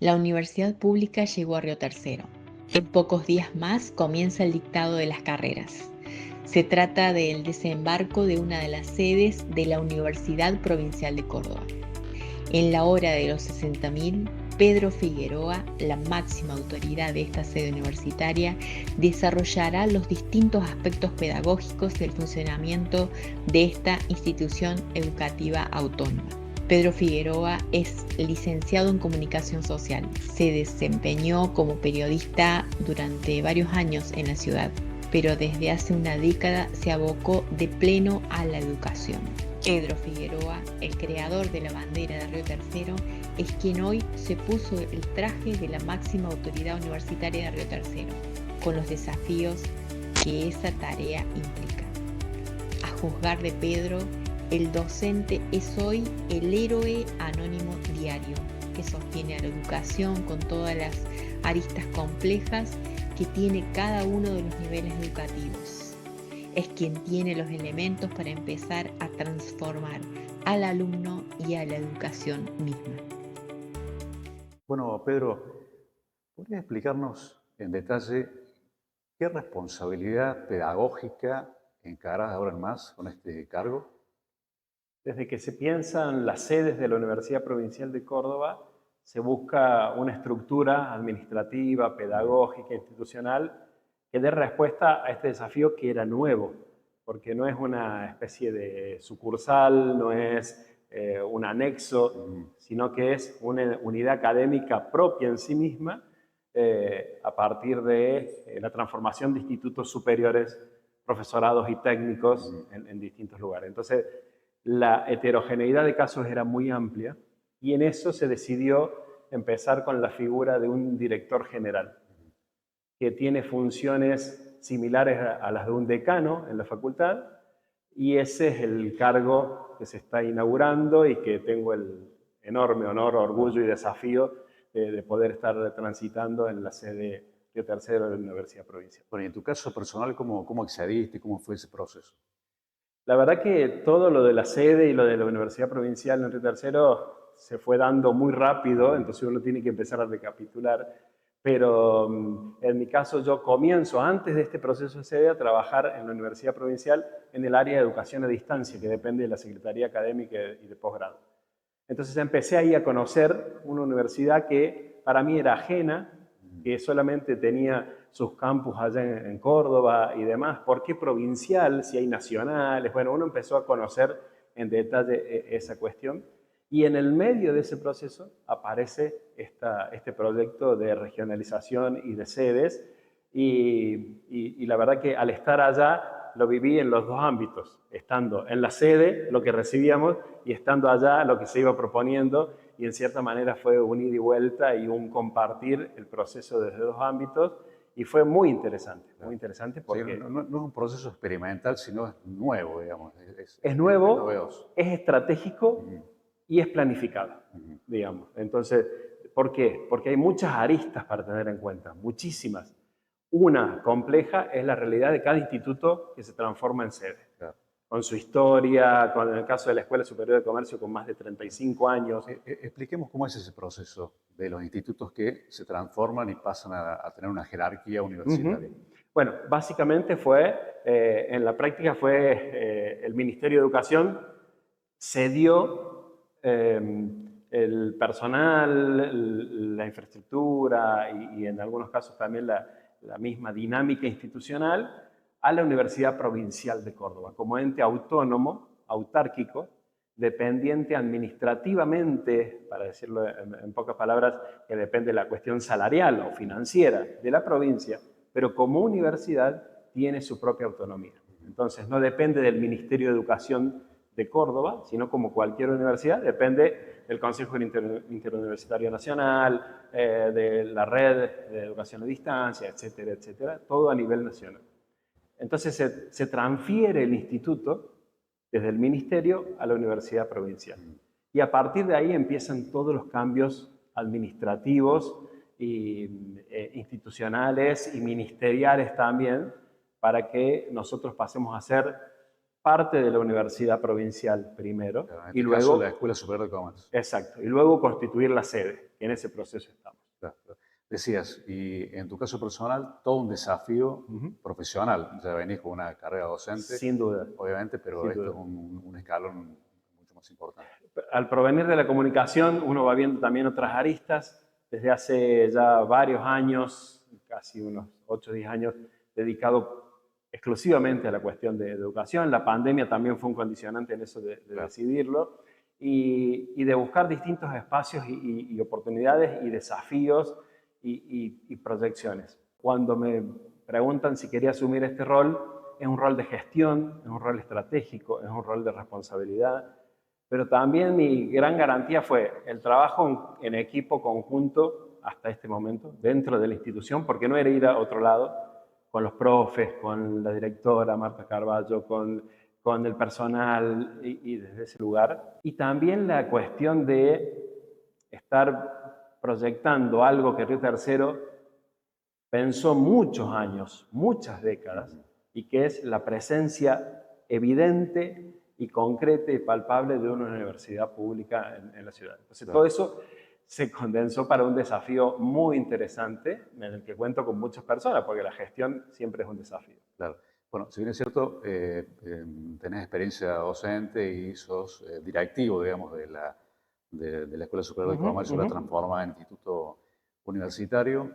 La universidad pública llegó a Río Tercero. En pocos días más comienza el dictado de las carreras. Se trata del desembarco de una de las sedes de la Universidad Provincial de Córdoba. En la hora de los 60.000, Pedro Figueroa, la máxima autoridad de esta sede universitaria, desarrollará los distintos aspectos pedagógicos del funcionamiento de esta institución educativa autónoma. Pedro Figueroa es licenciado en Comunicación Social. Se desempeñó como periodista durante varios años en la ciudad, pero desde hace una década se abocó de pleno a la educación. Pedro Figueroa, el creador de la bandera de Río Tercero, es quien hoy se puso el traje de la máxima autoridad universitaria de Río Tercero, con los desafíos que esa tarea implica. A juzgar de Pedro, el docente es hoy el héroe anónimo diario, que sostiene a la educación con todas las aristas complejas que tiene cada uno de los niveles educativos. Es quien tiene los elementos para empezar a transformar al alumno y a la educación misma. Bueno, Pedro, ¿podrías explicarnos en detalle qué responsabilidad pedagógica encarás ahora en más con este cargo? Desde que se piensan las sedes de la Universidad Provincial de Córdoba, se busca una estructura administrativa, pedagógica, institucional que dé respuesta a este desafío que era nuevo, porque no es una especie de sucursal, no es un anexo, sino que es una unidad académica propia en sí misma a partir de la transformación de institutos superiores, profesorados y técnicos en distintos lugares. Entonces, la heterogeneidad de casos era muy amplia y en eso se decidió empezar con la figura de un director general que tiene funciones similares a las de un decano en la facultad, y ese es el cargo que se está inaugurando y que tengo el enorme honor, orgullo y desafío de poder estar transitando en la sede Río Tercero de la Universidad Provincial. Bueno, y en tu caso personal, ¿cómo accediste? ¿Cómo fue ese proceso? La verdad que todo lo de la sede y lo de la Universidad Provincial en Río Tercero se fue dando muy rápido, entonces uno tiene que empezar a recapitular. Pero en mi caso yo comienzo antes de este proceso de sede a trabajar en la Universidad Provincial en el área de educación a distancia, que depende de la Secretaría Académica y de posgrado. Entonces empecé ahí a conocer una universidad que para mí era ajena, que solamente tenía sus campus allá en Córdoba y demás. ¿Por qué provincial si hay nacionales? Bueno, uno empezó a conocer en detalle esa cuestión. Y en el medio de ese proceso aparece este proyecto de regionalización y de sedes. Y la verdad que al estar allá lo viví en los dos ámbitos, estando en la sede, lo que recibíamos, y estando allá, lo que se iba proponiendo, y en cierta manera fue un ida y vuelta y un compartir el proceso desde dos ámbitos, y fue muy interesante porque... Sí, no es un proceso experimental, sino es nuevo, digamos. Es nuevo, novedoso. es estratégico y es planificado, digamos. Entonces, ¿por qué? Porque hay muchas aristas para tener en cuenta, muchísimas. Una compleja es la realidad de cada instituto que se transforma en sede. Claro. Con su historia, con el caso de la Escuela Superior de Comercio con más de 35 años. Expliquemos cómo es ese proceso de los institutos que se transforman y pasan a tener una jerarquía universitaria. Bueno, básicamente en la práctica fue el Ministerio de Educación cedió el personal, la infraestructura y en algunos casos también la misma dinámica institucional a la Universidad Provincial de Córdoba, como ente autónomo, autárquico, dependiente administrativamente, para decirlo en pocas palabras, que depende de la cuestión salarial o financiera de la provincia, pero como universidad tiene su propia autonomía. Entonces no depende del Ministerio de Educación de Córdoba, sino como cualquier universidad, depende del Consejo Interuniversitario Nacional, de la red de educación a distancia, etcétera, etcétera, todo a nivel nacional. Entonces se transfiere el instituto desde el ministerio a la universidad provincial. Y a partir de ahí empiezan todos los cambios administrativos institucionales y ministeriales también, para que nosotros pasemos a ser parte de la universidad provincial primero, Claro, en y este luego, caso, la Escuela Superior de Comercio. exacto, y luego constituir la sede. En ese proceso estamos. Claro, claro. Decías, y en tu caso personal, todo un desafío profesional. Ya venís con una carrera docente, Sin duda, obviamente, pero sin esto duda. es un escalón mucho más importante. Al provenir de la comunicación, uno va viendo también otras aristas. Desde hace ya varios años, casi unos 8 o 10 años, dedicado exclusivamente a la cuestión de educación. La pandemia también fue un condicionante en eso de Claro. decidirlo. Y de buscar distintos espacios y oportunidades y desafíos y proyecciones. Cuando me preguntan si quería asumir este rol, es un rol de gestión, es un rol estratégico, es un rol de responsabilidad, pero también mi gran garantía fue el trabajo en equipo conjunto hasta este momento, dentro de la institución, porque no era ir a otro lado, con los profes, con la directora Marta Carballo, con el personal y desde ese lugar. Y también la cuestión de estar proyectando algo que Río Tercero pensó muchos años, muchas décadas, y que es la presencia evidente y concreta y palpable de una universidad pública en la ciudad. Entonces, todo eso se condensó para un desafío muy interesante en el que cuento con muchas personas, porque la gestión siempre es un desafío. Claro. Bueno, si bien es cierto, tenés experiencia docente y sos directivo, digamos, de la Escuela Superior de Comercio, la transforma en instituto universitario.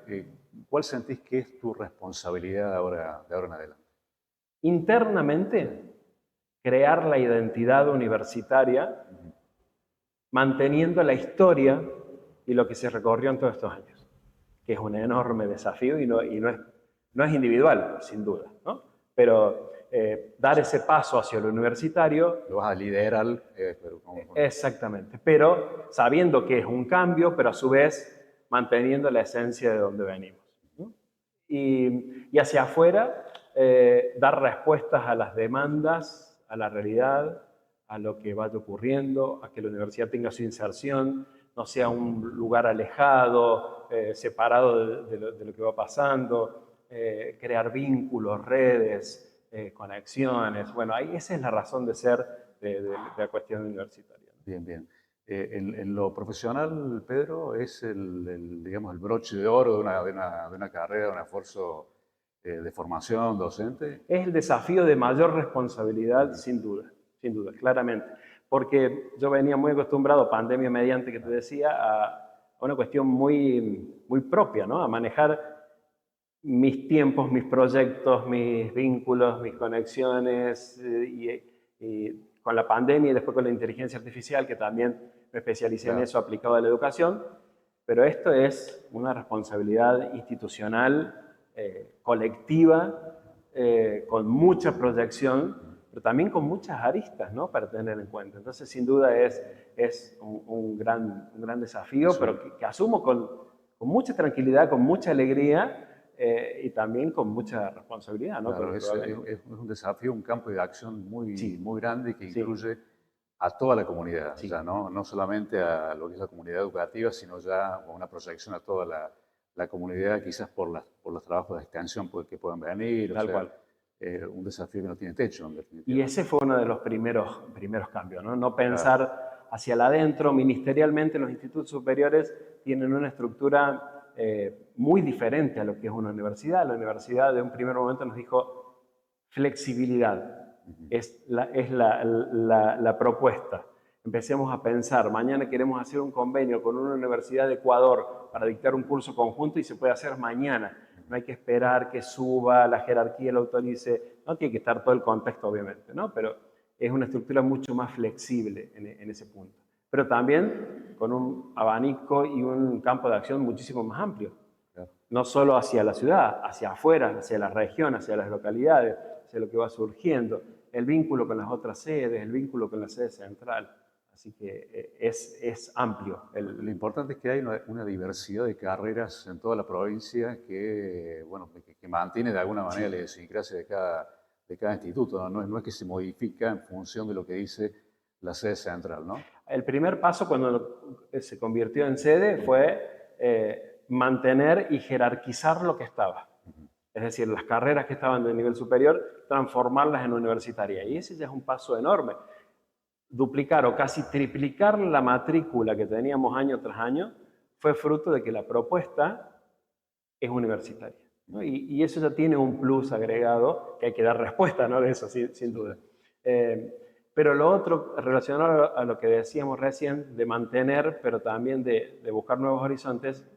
¿Cuál sentís que es tu responsabilidad de ahora en adelante? Internamente, crear la identidad universitaria, manteniendo la historia y lo que se recorrió en todos estos años, que es un enorme desafío y no es individual, sin duda, ¿no? Pero dar ese paso hacia lo universitario. Lo vas a liderar. Exactamente, pero sabiendo que es un cambio, pero a su vez manteniendo la esencia de donde venimos, ¿no? Y hacia afuera, dar respuestas a las demandas, a la realidad, a lo que vaya ocurriendo, a que la universidad tenga su inserción, no sea un lugar alejado, separado de lo que va pasando, crear vínculos, redes, conexiones. Bueno, ahí esa es la razón de ser de la cuestión universitaria. Bien, bien. En lo profesional, Pedro, es digamos, el broche de oro de una carrera, de un esfuerzo de formación docente. Es el desafío de mayor responsabilidad, sin duda, claramente. Porque yo venía muy acostumbrado, pandemia mediante que te decía, a una cuestión muy, muy propia, ¿no? A manejar mis tiempos, mis proyectos, mis vínculos, mis conexiones, y con la pandemia y después con la inteligencia artificial, que también me especialicé en eso aplicado a la educación, pero esto es una responsabilidad institucional, colectiva, con mucha proyección, pero también con muchas aristas, ¿no?, para tener en cuenta. Entonces, sin duda es un gran desafío, pero que asumo con mucha tranquilidad, con mucha alegría, y también con mucha responsabilidad, ¿no? Claro, es un desafío, un campo de acción muy grande que incluye a toda la comunidad, o sea, no solamente a lo que es la comunidad educativa, sino ya con una proyección a toda la comunidad, quizás por los trabajos de extensión que puedan venir. Tal cual. Un desafío que no tiene techo, en definitiva. Y ese fue uno de los primeros cambios, ¿no? No pensar hacia el adentro. Ministerialmente, los institutos superiores tienen una estructura muy diferente a lo que es una universidad. La universidad de un primer momento nos dijo flexibilidad, es la propuesta. Empecemos a pensar, mañana queremos hacer un convenio con una universidad de Ecuador para dictar un curso conjunto y se puede hacer mañana. No hay que esperar que suba, la jerarquía lo autorice, no tiene que estar todo el contexto obviamente, ¿no? Pero es una estructura mucho más flexible en ese punto. Pero también con un abanico y un campo de acción muchísimo más amplio. No solo hacia la ciudad, hacia afuera, hacia la región, hacia las localidades, hacia lo que va surgiendo, el vínculo con las otras sedes, el vínculo con la sede central. Así que es amplio. Lo importante es que hay una diversidad de carreras en toda la provincia que mantiene de alguna manera la idiosincrasia de cada instituto, ¿no? No es que se modifica en función de lo que dice la sede central, ¿no? El primer paso cuando se convirtió en sede fue mantener y jerarquizar lo que estaba. Es decir, las carreras que estaban de nivel superior, transformarlas en universitarias. Y ese ya es un paso enorme. Duplicar o casi triplicar la matrícula que teníamos año tras año fue fruto de que la propuesta es universitaria, ¿no? Y eso ya tiene un plus agregado que hay que dar respuesta, ¿no? De eso, sin duda. Pero lo otro, relacionado a lo que decíamos recién, de mantener, pero también de buscar nuevos horizontes,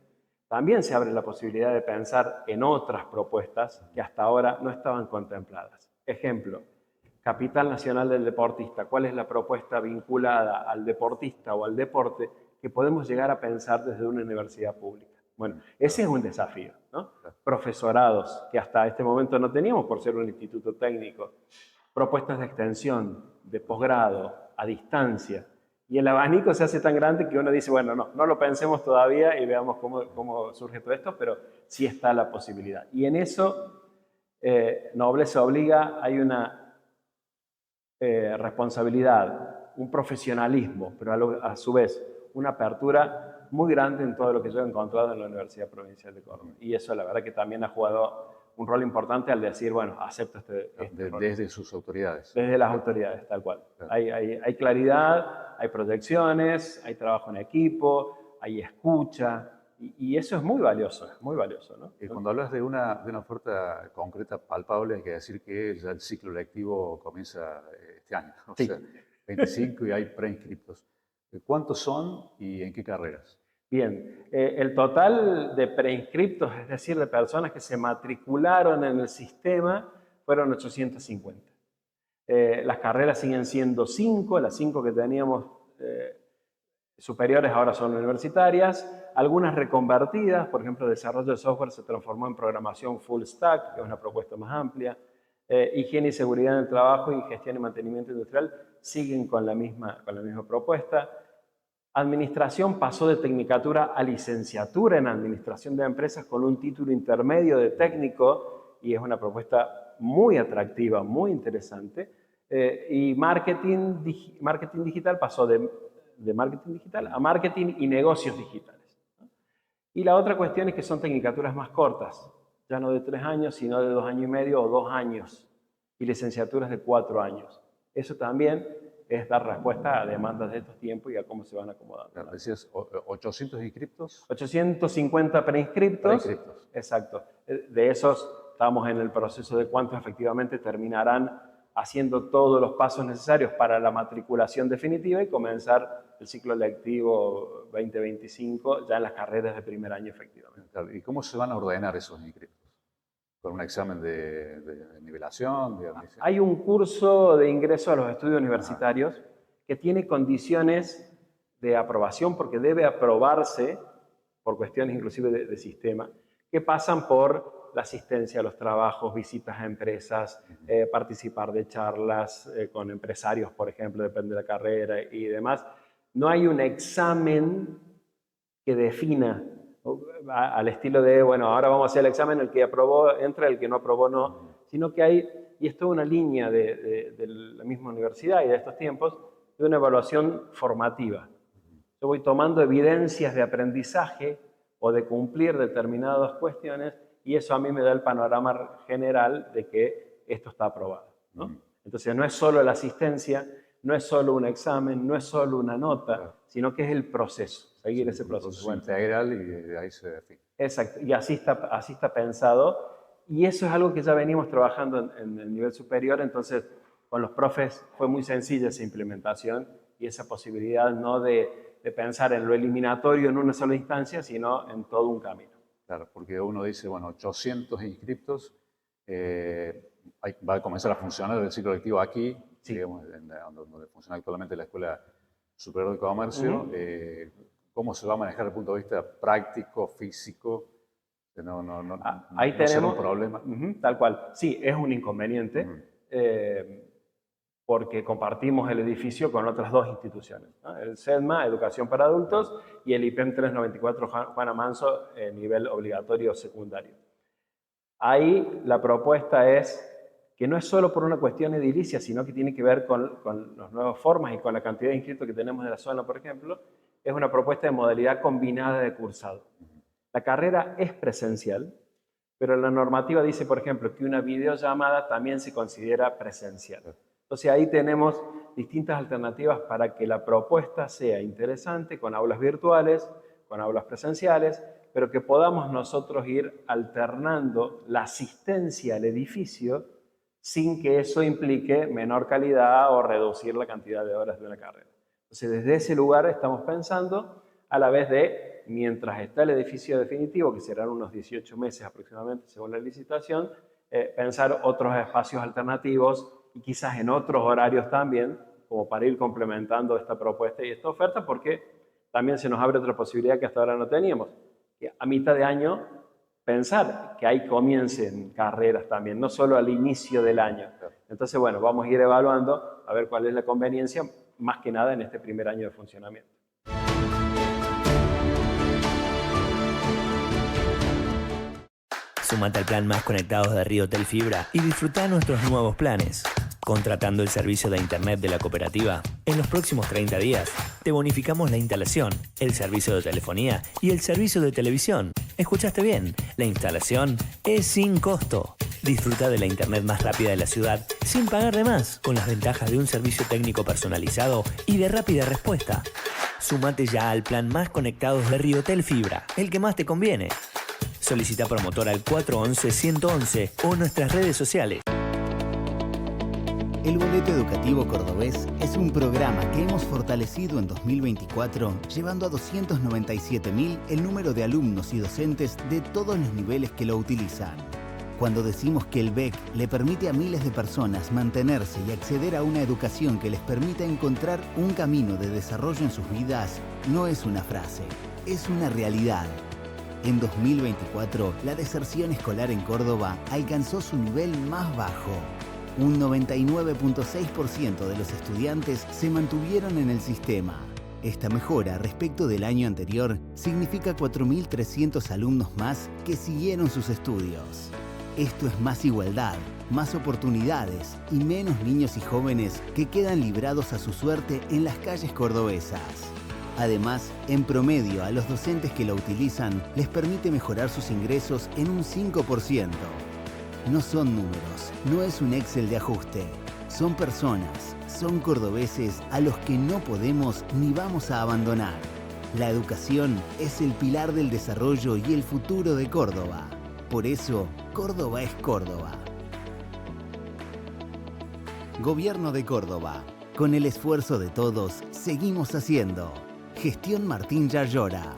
también se abre la posibilidad de pensar en otras propuestas que hasta ahora no estaban contempladas. Ejemplo, Capital Nacional del Deportista. ¿Cuál es la propuesta vinculada al deportista o al deporte que podemos llegar a pensar desde una universidad pública? Bueno, ese es un desafío, ¿no? Profesorados, que hasta este momento no teníamos por ser un instituto técnico. Propuestas de extensión, de posgrado, a distancia. Y el abanico se hace tan grande que uno dice, bueno, no lo pensemos todavía y veamos cómo surge todo esto, pero sí está la posibilidad. Y en eso, nobleza obliga, hay una responsabilidad, un profesionalismo, pero a su vez una apertura muy grande en todo lo que yo he encontrado en la Universidad Provincial de Córdoba. Y eso la verdad que también ha jugado un rol importante al decir, bueno, acepto este rol. Desde sus autoridades. Desde las autoridades, tal cual. Claro. Hay claridad, hay proyecciones, hay trabajo en equipo, hay escucha, y eso es muy valioso, ¿no? Y cuando hablas de una oferta concreta, palpable, hay que decir que ya el ciclo lectivo comienza este año, o Sí. sea, 25 y hay preinscriptos. ¿Cuántos son y en qué carreras? Bien, el total de preinscriptos, es decir, de personas que se matricularon en el sistema, fueron 850. Las carreras siguen siendo 5, las 5 que teníamos superiores ahora son universitarias, algunas reconvertidas, por ejemplo, desarrollo de software se transformó en programación full stack, que es una propuesta más amplia. Higiene y seguridad en el trabajo y gestión y mantenimiento industrial siguen con la misma propuesta. Administración pasó de tecnicatura a licenciatura en administración de empresas con un título intermedio de técnico y es una propuesta muy atractiva, muy interesante. Y marketing digital pasó de marketing digital a marketing y negocios digitales. Y la otra cuestión es que son tecnicaturas más cortas, ya no de 3 años, sino de 2 años y medio o 2 años, y licenciaturas de 4 años. Eso también es dar respuesta a demandas de estos tiempos y a cómo se van acomodando. Claro, decías 800 inscriptos. 850 preinscriptos. Preinscriptos. Exacto. De esos estamos en el proceso de cuántos efectivamente terminarán haciendo todos los pasos necesarios para la matriculación definitiva y comenzar el ciclo lectivo 2025 ya en las carreras de primer año efectivamente. Claro, ¿y cómo se van a ordenar esos inscriptos? ¿Con un examen de nivelación? De admisión? Hay un curso de ingreso a los estudios universitarios que tiene condiciones de aprobación porque debe aprobarse por cuestiones inclusive de sistema, que pasan por la asistencia a los trabajos, visitas a empresas, participar de charlas con empresarios, por ejemplo, depende de la carrera y demás. No hay un examen que defina al estilo de, bueno, ahora vamos a hacer el examen, el que aprobó entra, el que no aprobó no, sino que hay, y esto es una línea de la misma universidad y de estos tiempos, de una evaluación formativa. Yo voy tomando evidencias de aprendizaje o de cumplir determinadas cuestiones y eso a mí me da el panorama general de que esto está aprobado, ¿no? Entonces no es solo la asistencia, no es solo un examen, no es solo una nota, sino que es el proceso, seguir ese proceso. Bueno, integral y de ahí se define. Exacto, y así está pensado. Y eso es algo que ya venimos trabajando en el nivel superior, entonces con los profes fue muy sencilla esa implementación y esa posibilidad no de pensar en lo eliminatorio en una sola instancia, sino en todo un camino. Claro, porque uno dice, bueno, 800 inscriptos, va a comenzar a funcionar el ciclo lectivo aquí, sí, digamos, donde funciona actualmente la Escuela Superior de Comercio. ¿Cómo se va a manejar desde el punto de vista práctico, físico? Ahí no tenemos será un problema. Tal cual. Sí, es un inconveniente porque compartimos el edificio con otras 2 instituciones, ¿no? El CEDMA, Educación para Adultos, y el IPEM 394 Juana Manso, nivel obligatorio secundario. Ahí la propuesta es que no es solo por una cuestión edilicia, sino que tiene que ver con las nuevas formas y con la cantidad de inscritos que tenemos de la zona, por ejemplo. Es una propuesta de modalidad combinada de cursado. La carrera es presencial, pero la normativa dice, por ejemplo, que una videollamada también se considera presencial. Entonces ahí tenemos distintas alternativas para que la propuesta sea interesante, con aulas virtuales, con aulas presenciales, pero que podamos nosotros ir alternando la asistencia al edificio sin que eso implique menor calidad o reducir la cantidad de horas de una carrera. Entonces, desde ese lugar estamos pensando a la vez de, mientras está el edificio definitivo, que serán unos 18 meses aproximadamente según la licitación, pensar otros espacios alternativos y quizás en otros horarios también, como para ir complementando esta propuesta y esta oferta, porque también se nos abre otra posibilidad que hasta ahora no teníamos, que a mitad de año pensar que ahí comiencen carreras también, no solo al inicio del año. Entonces, bueno, vamos a ir evaluando a ver cuál es la conveniencia, más que nada en este primer año de funcionamiento. Sumate al plan Más Conectados de Río Telfibra y disfruta nuestros nuevos planes. Contratando el servicio de internet de la cooperativa, en los próximos 30 días te bonificamos la instalación, el servicio de telefonía y el servicio de televisión. ¿Escuchaste bien? La instalación es sin costo. Disfruta de la internet más rápida de la ciudad sin pagar de más, con las ventajas de un servicio técnico personalizado y de rápida respuesta. Sumate ya al plan Más Conectados de Río Telfibra, el que más te conviene. Solicita promotor al 411-111 o en nuestras redes sociales. El Boleto Educativo Cordobés es un programa que hemos fortalecido en 2024, llevando a 297.000 el número de alumnos y docentes de todos los niveles que lo utilizan. Cuando decimos que el BEC le permite a miles de personas mantenerse y acceder a una educación que les permita encontrar un camino de desarrollo en sus vidas, no es una frase, es una realidad. En 2024, la deserción escolar en Córdoba alcanzó su nivel más bajo. Un 99.6% de los estudiantes se mantuvieron en el sistema. Esta mejora respecto del año anterior significa 4.300 alumnos más que siguieron sus estudios. Esto es más igualdad, más oportunidades y menos niños y jóvenes que quedan librados a su suerte en las calles cordobesas. Además, en promedio a los docentes que lo utilizan les permite mejorar sus ingresos en un 5%. No son números, no es un Excel de ajuste. Son personas, son cordobeses a los que no podemos ni vamos a abandonar. La educación es el pilar del desarrollo y el futuro de Córdoba. Por eso, Córdoba es Córdoba. Gobierno de Córdoba. Con el esfuerzo de todos, seguimos haciendo. Gestión Martín Yarlora.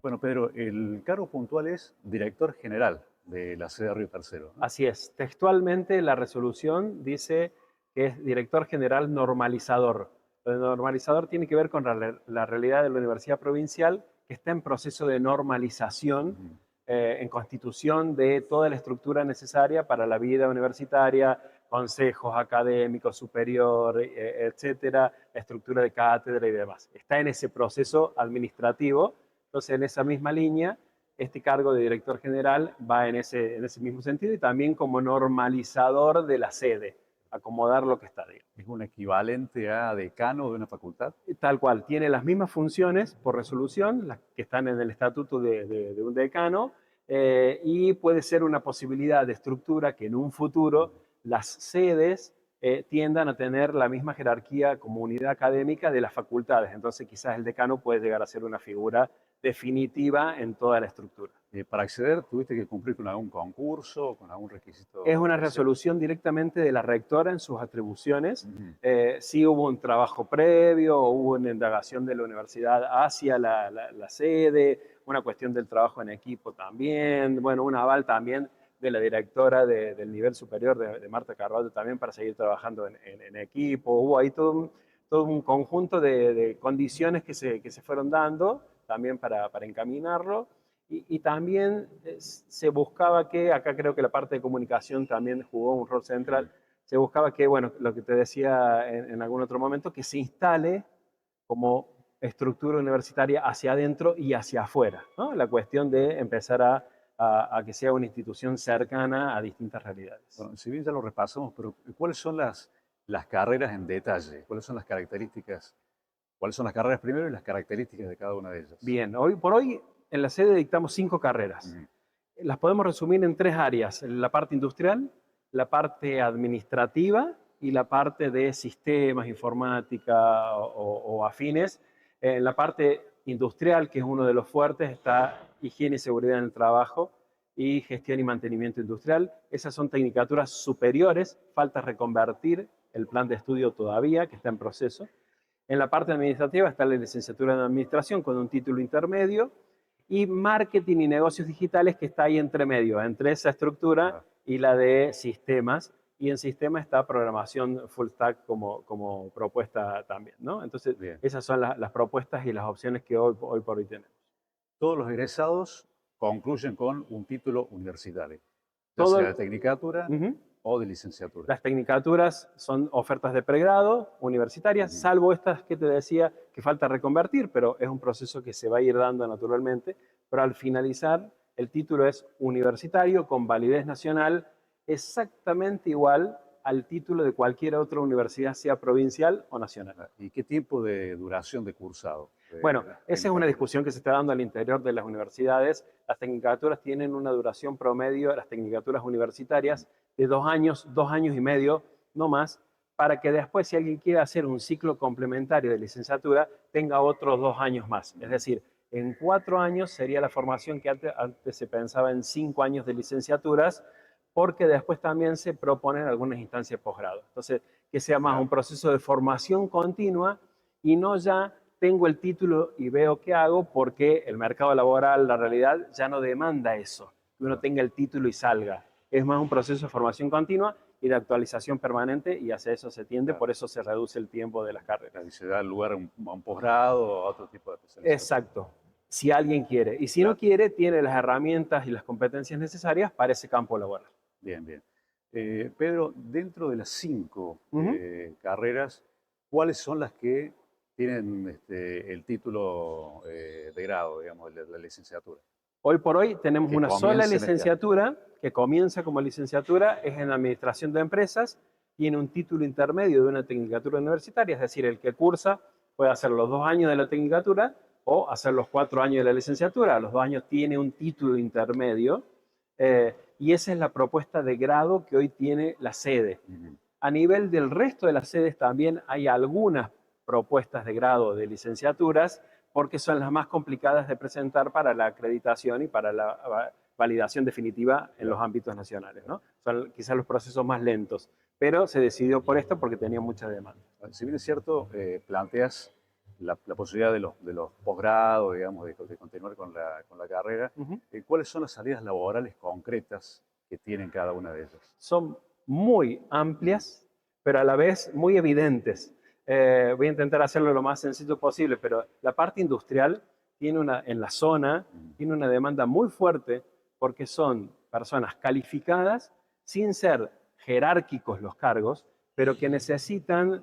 Bueno, Pedro, el cargo puntual es director general de la sede de Río Tercero, ¿no? Así es. Textualmente la resolución dice que es director general normalizador. El normalizador tiene que ver con la realidad de la Universidad Provincial, que está en proceso de normalización, en constitución de toda la estructura necesaria para la vida universitaria, consejos académicos, superior, etcétera, estructura de cátedra y demás. Está en ese proceso administrativo. Entonces, en esa misma línea, este cargo de director general va en ese mismo sentido y también como normalizador de la sede, acomodar lo que está ahí. ¿Es un equivalente a decano de una facultad? Tal cual, tiene las mismas funciones por resolución, las que están en el estatuto de un decano, y puede ser una posibilidad de estructura que en un futuro las sedes tiendan a tener la misma jerarquía como unidad académica de las facultades. Entonces, quizás el decano puede llegar a ser una figura definitiva en toda la estructura. Para acceder, ¿tuviste que cumplir con algún concurso, con algún requisito? Es una resolución directamente de la rectora en sus atribuciones. Sí hubo un trabajo previo, hubo una indagación de la universidad hacia la sede, una cuestión del trabajo en equipo también, bueno, un aval también de la directora del nivel superior, de Marta Carvalho, también para seguir trabajando en equipo. Hubo ahí todo un conjunto de condiciones que se fueron dando también para encaminarlo. Y también se buscaba que, acá creo que la parte de comunicación también jugó un rol central, se buscaba que, bueno, lo que te decía en algún otro momento, que se instale como estructura universitaria hacia adentro y hacia afuera, ¿no? La cuestión de empezar a que sea una institución cercana a distintas realidades. Bueno, si bien ya lo repasamos, pero ¿cuáles son las carreras en detalle? ¿Cuáles son las características? ¿Cuáles son las carreras primero y las características de cada una de ellas? Bien, hoy por hoy en la sede dictamos 5 carreras. Las podemos resumir en 3 áreas: la parte industrial, la parte administrativa y la parte de sistemas, informática o afines. En la parte industrial, que es uno de los fuertes, está higiene y seguridad en el trabajo y gestión y mantenimiento industrial. Esas son tecnicaturas superiores, falta reconvertir el plan de estudio todavía, que está en proceso. En la parte administrativa está la licenciatura en administración con un título intermedio, y marketing y negocios digitales, que está ahí entre medio, entre esa estructura y la de sistemas. Y en sistemas está programación full stack como propuesta también, ¿no? Entonces, Bien. esas son las propuestas y las opciones que hoy por hoy tenemos. Todos los egresados concluyen con un título universitario, ya Todo sea de tecnicatura o de licenciatura. Las tecnicaturas son ofertas de pregrado universitarias, salvo estas que te decía que falta reconvertir, pero es un proceso que se va a ir dando naturalmente. Pero al finalizar, el título es universitario con validez nacional, exactamente igual al título de cualquier otra universidad, sea provincial o nacional. ¿Y qué tiempo de duración de cursado? Bueno, esa es una discusión que se está dando al interior de las universidades. Las tecnicaturas tienen una duración promedio, las tecnicaturas universitarias, de 2 años, 2 años y medio, no más, para que después, si alguien quiere hacer un ciclo complementario de licenciatura, tenga otros 2 años más. Es decir, en 4 años sería la formación que antes se pensaba en 5 años de licenciaturas, porque después también se proponen algunas instancias de posgrado. Entonces, que sea más un proceso de formación continua y no ya tengo el título y veo qué hago, porque el mercado laboral, la realidad, ya no demanda eso, que uno tenga el título y salga. Es más un proceso de formación continua y de actualización permanente, y hacia eso se tiende, por eso se reduce el tiempo de las carreras. Y se da lugar a un posgrado o a otro tipo de especialización. Exacto, si alguien quiere. Y si no quiere, tiene las herramientas y las competencias necesarias para ese campo laboral. Bien, bien. Pedro, dentro de las 5 carreras, ¿cuáles son las que tienen el título de grado, digamos, la licenciatura? Hoy por hoy tenemos una sola licenciatura que comienza como licenciatura, es en Administración de Empresas, tiene un título intermedio de una tecnicatura universitaria, es decir, el que cursa puede hacer los 2 años de la tecnicatura o hacer los 4 años de la licenciatura. A los 2 años tiene un título intermedio, y esa es la propuesta de grado que hoy tiene la sede. A nivel del resto de las sedes también hay algunas propuestas de grado de licenciaturas, porque son las más complicadas de presentar para la acreditación y para la validación definitiva en los ámbitos nacionales, ¿no? Son quizás los procesos más lentos, pero se decidió por esto porque tenía mucha demanda. Si bien es cierto, planteas la posibilidad de los posgrados, digamos, de continuar con la carrera, ¿cuáles son las salidas laborales concretas que tienen cada una de ellas? Son muy amplias, pero a la vez muy evidentes. Voy a intentar hacerlo lo más sencillo posible, pero la parte industrial en la zona tiene una demanda muy fuerte, porque son personas calificadas, sin ser jerárquicos los cargos, pero que necesitan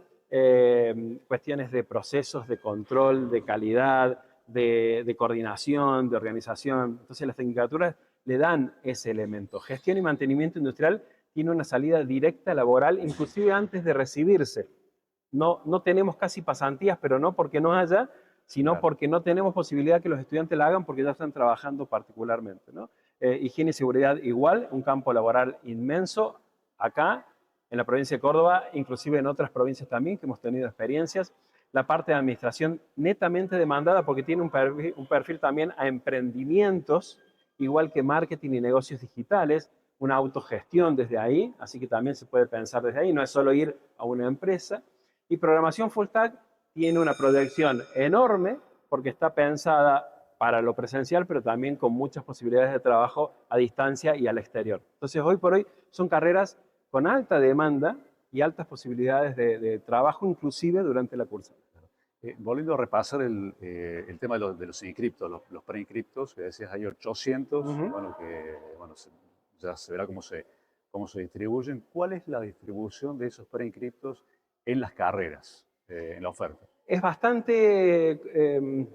cuestiones de procesos de control, de calidad, de coordinación, de organización. Entonces las tecnicaturas le dan ese elemento. Gestión y mantenimiento industrial tiene una salida directa laboral, inclusive antes de recibirse. No tenemos casi pasantías, pero no porque no haya, sino porque no tenemos posibilidad que los estudiantes la hagan, porque ya están trabajando particularmente, ¿no? Higiene y seguridad igual, un campo laboral inmenso acá, en la provincia de Córdoba, inclusive en otras provincias también, que hemos tenido experiencias. La parte de administración netamente demandada, porque tiene un perfil también a emprendimientos, igual que marketing y negocios digitales, una autogestión desde ahí, así que también se puede pensar desde ahí, no es solo ir a una empresa. Y programación full stack tiene una proyección enorme, porque está pensada para lo presencial, pero también con muchas posibilidades de trabajo a distancia y al exterior. Entonces, hoy por hoy son carreras con alta demanda y altas posibilidades de trabajo, inclusive durante la cursa. Volviendo a repasar el tema de los inscriptos, los preinscriptos, que decías hay 800, bueno, que bueno, ya se verá cómo se distribuyen. ¿Cuál es la distribución de esos preinscriptos en las carreras, en la oferta? Es bastante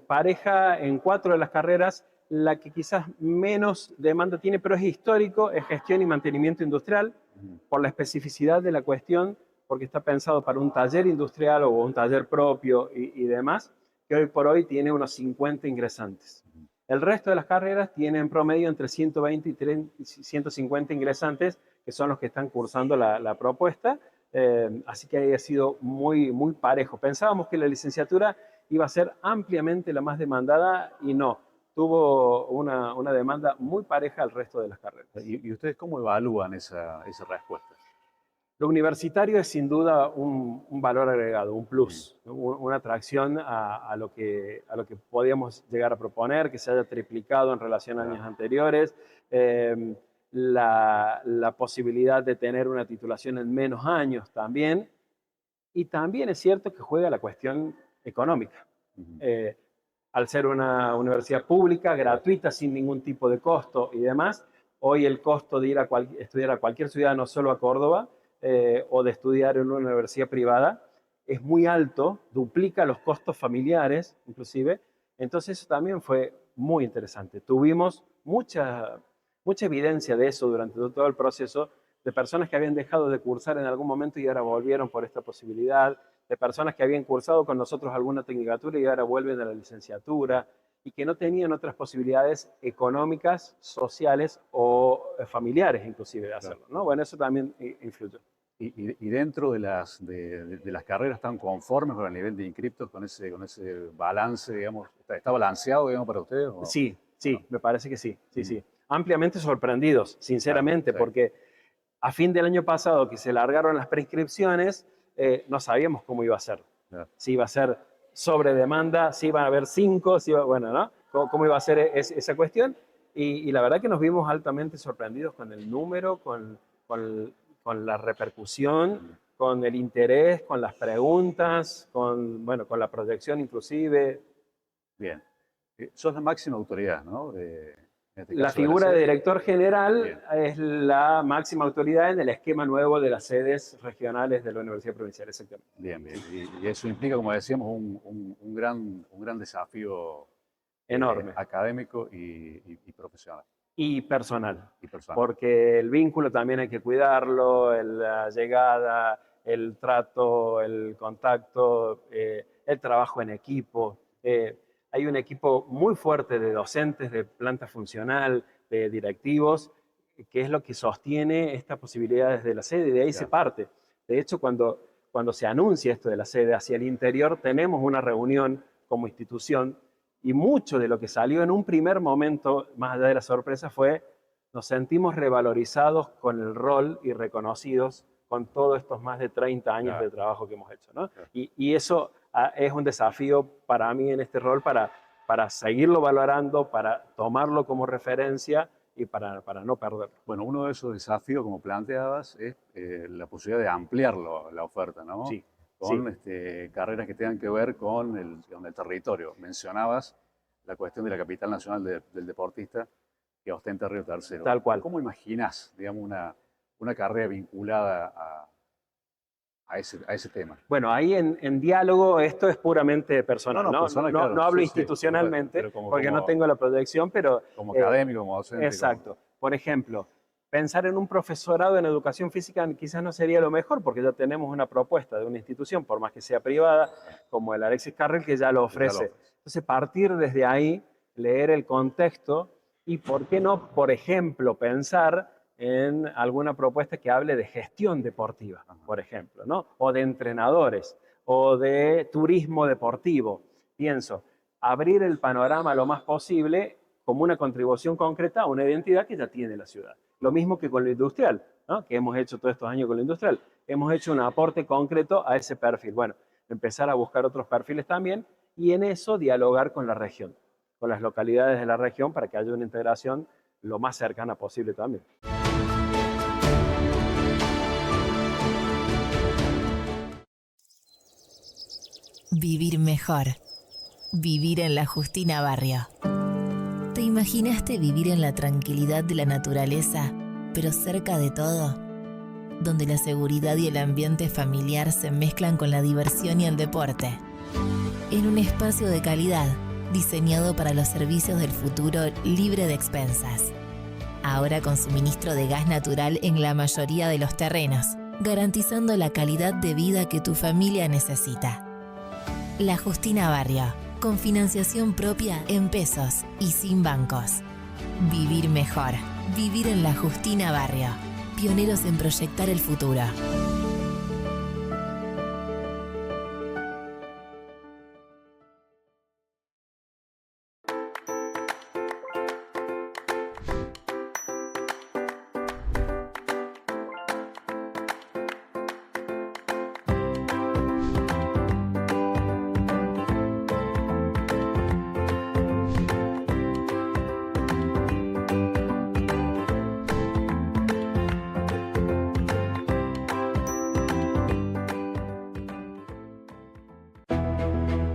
pareja en 4 de las carreras. La que quizás menos demanda tiene, pero es histórico, es gestión y mantenimiento industrial, por la especificidad de la cuestión, porque está pensado para un taller industrial o un taller propio y demás, que hoy por hoy tiene unos 50 ingresantes. El resto de las carreras tienen promedio entre 120 y 150 ingresantes, que son los que están cursando la propuesta, así que ha sido muy, muy parejo. Pensábamos que la licenciatura iba a ser ampliamente la más demandada y no. Tuvo una demanda muy pareja al resto de las carreras. ¿Y ustedes cómo evalúan esa respuesta? Lo universitario es sin duda un valor agregado, un plus, una atracción a lo que podíamos llegar a proponer, que se haya triplicado en relación a años anteriores, la posibilidad de tener una titulación en menos años también, y también es cierto que juega la cuestión económica. Al ser una universidad pública, gratuita, sin ningún tipo de costo y demás, hoy el costo de ir a estudiar a cualquier ciudad, no solo a Córdoba, o de estudiar en una universidad privada, es muy alto, duplica los costos familiares, inclusive. Entonces eso también fue muy interesante. Tuvimos mucha evidencia de eso durante todo el proceso, de personas que habían dejado de cursar en algún momento y ahora volvieron por esta posibilidad, de personas que habían cursado con nosotros alguna tecnicatura y ahora vuelven a la licenciatura y que no tenían otras posibilidades económicas, sociales o familiares inclusive de hacerlo, ¿no? Bueno, eso también influyó. ¿Y dentro de las carreras están conformes con el nivel de inscriptos, con ese balance, digamos? ¿Está balanceado, digamos, para ustedes? ¿O no? Sí, me parece que sí. Ampliamente sorprendidos, sinceramente, claro, sí. Porque a fin del año pasado que se largaron las prescripciones, no sabíamos cómo iba a ser. Claro. Si iba a ser sobre demanda, si iban a haber 5, bueno, ¿no? ¿Cómo iba a ser esa cuestión? Y la verdad que nos vimos altamente sorprendidos con el número, con la repercusión, con el interés, con las preguntas, con la proyección inclusive. Bien. Sos la máxima autoridad, ¿no? La figura de director general es la máxima autoridad en el esquema nuevo de las sedes regionales de la Universidad Provincial, exactamente. Bien. Y eso implica, como decíamos, un gran desafío enorme, académico y profesional. Y personal. Porque el vínculo también hay que cuidarlo, la llegada, el trato, el contacto, el trabajo en equipo. Hay un equipo muy fuerte de docentes, de planta funcional, de directivos, que es lo que sostiene estas posibilidades de la sede, y de ahí se parte. De hecho, cuando se anuncia esto de la sede hacia el interior, tenemos una reunión como institución, y mucho de lo que salió en un primer momento, más allá de la sorpresa, fue nos sentimos revalorizados con el rol y reconocidos con todos estos más de 30 años de trabajo que hemos hecho, ¿no? Y eso es un desafío para mí en este rol, para seguirlo valorando, para tomarlo como referencia y para no perderlo. Bueno, uno de esos desafíos, como planteabas, es la posibilidad de ampliar la oferta, ¿no? Sí. Con carreras que tengan que ver con el territorio. Mencionabas la cuestión de la capital nacional del deportista que ostenta Río Tercero. Tal cual. ¿Cómo imaginás, digamos, una carrera vinculada a ese tema? Bueno, ahí en diálogo esto es puramente personal. No hablo institucionalmente, porque no tengo la proyección, pero... Como académico, como docente. Exacto. Por ejemplo, pensar en un profesorado en educación física quizás no sería lo mejor, porque ya tenemos una propuesta de una institución, por más que sea privada, como el Alexis Carrel, que ya lo ofrece. Entonces, partir desde ahí, leer el contexto y, ¿por qué no, por ejemplo, pensar en alguna propuesta que hable de gestión deportiva, por ejemplo, ¿no? O de entrenadores, o de turismo deportivo. Pienso, abrir el panorama lo más posible como una contribución concreta a una identidad que ya tiene la ciudad. Lo mismo que con lo industrial, ¿no? Que hemos hecho todos estos años con lo industrial. Hemos hecho un aporte concreto a ese perfil. Bueno, empezar a buscar otros perfiles también y en eso dialogar con la región, con las localidades de la región para que haya una integración lo más cercana posible también. Vivir mejor. Vivir en la Justina Barrio. ¿Te imaginaste vivir en la tranquilidad de la naturaleza, pero cerca de todo? Donde la seguridad y el ambiente familiar se mezclan con la diversión y el deporte. En un espacio de calidad, diseñado para los servicios del futuro, libre de expensas. Ahora con suministro de gas natural en la mayoría de los terrenos, garantizando la calidad de vida que tu familia necesita. La Justina Barrio, con financiación propia en pesos y sin bancos. Vivir mejor. Vivir en la Justina Barrio. Pioneros en proyectar el futuro.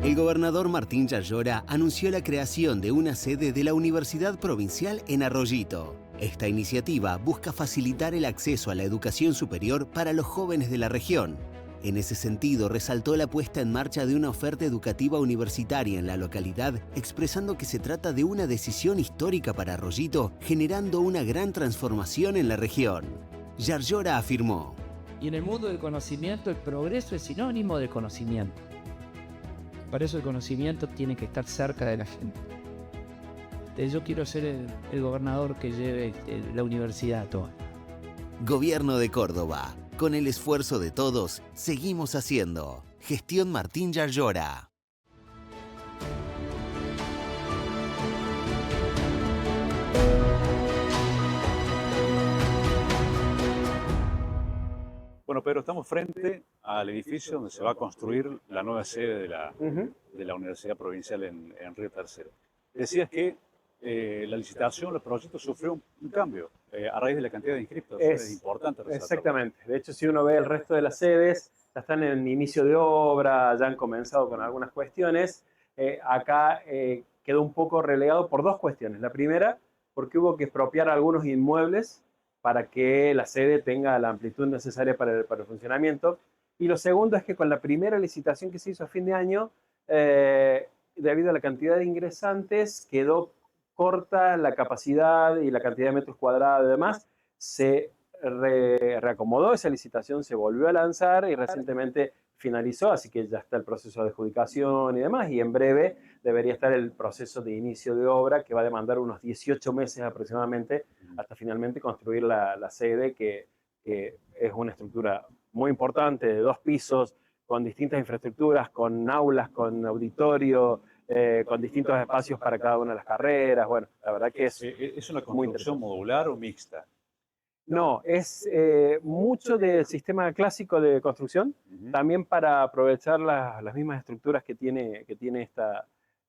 El gobernador Martín Yarlora anunció la creación de una sede de la Universidad Provincial en Arroyito. Esta iniciativa busca facilitar el acceso a la educación superior para los jóvenes de la región. En ese sentido, resaltó la puesta en marcha de una oferta educativa universitaria en la localidad, expresando que se trata de una decisión histórica para Arroyito, generando una gran transformación en la región. Yarlora afirmó: Y en el mundo del conocimiento, el progreso es sinónimo de conocimiento. Para eso el conocimiento tiene que estar cerca de la gente. Yo quiero ser el gobernador que lleve la universidad a todos. Gobierno de Córdoba. Con el esfuerzo de todos, seguimos haciendo. Gestión Martín Yarlora. Bueno, Pedro, estamos frente al edificio donde se va a construir la nueva sede de la Universidad Provincial en Río Tercero. Decías que la licitación, los proyectos sufrió un cambio a raíz de la cantidad de inscriptos. Es importante resaltarlo. Exactamente. De hecho, si uno ve el resto de las sedes, ya están en inicio de obra, ya han comenzado con algunas cuestiones. Acá quedó un poco relegado por dos cuestiones. La primera, porque hubo que expropiar algunos inmuebles para que la sede tenga la amplitud necesaria para el funcionamiento. Y lo segundo es que con la primera licitación que se hizo a fin de año, debido a la cantidad de ingresantes, quedó corta la capacidad y la cantidad de metros cuadrados y demás. Se reacomodó esa licitación, se volvió a lanzar y recientemente finalizó, así que ya está el proceso de adjudicación y demás, y en breve debería estar el proceso de inicio de obra, que va a demandar unos 18 meses aproximadamente hasta finalmente construir la sede, que es una estructura muy importante, de 2 pisos, con distintas infraestructuras, con aulas, con auditorio, con distintos espacios para cada una de las carreras. Bueno, la verdad que ¿Es una construcción modular o mixta? No, es mucho del sistema clásico de construcción, también para aprovechar las mismas estructuras que tiene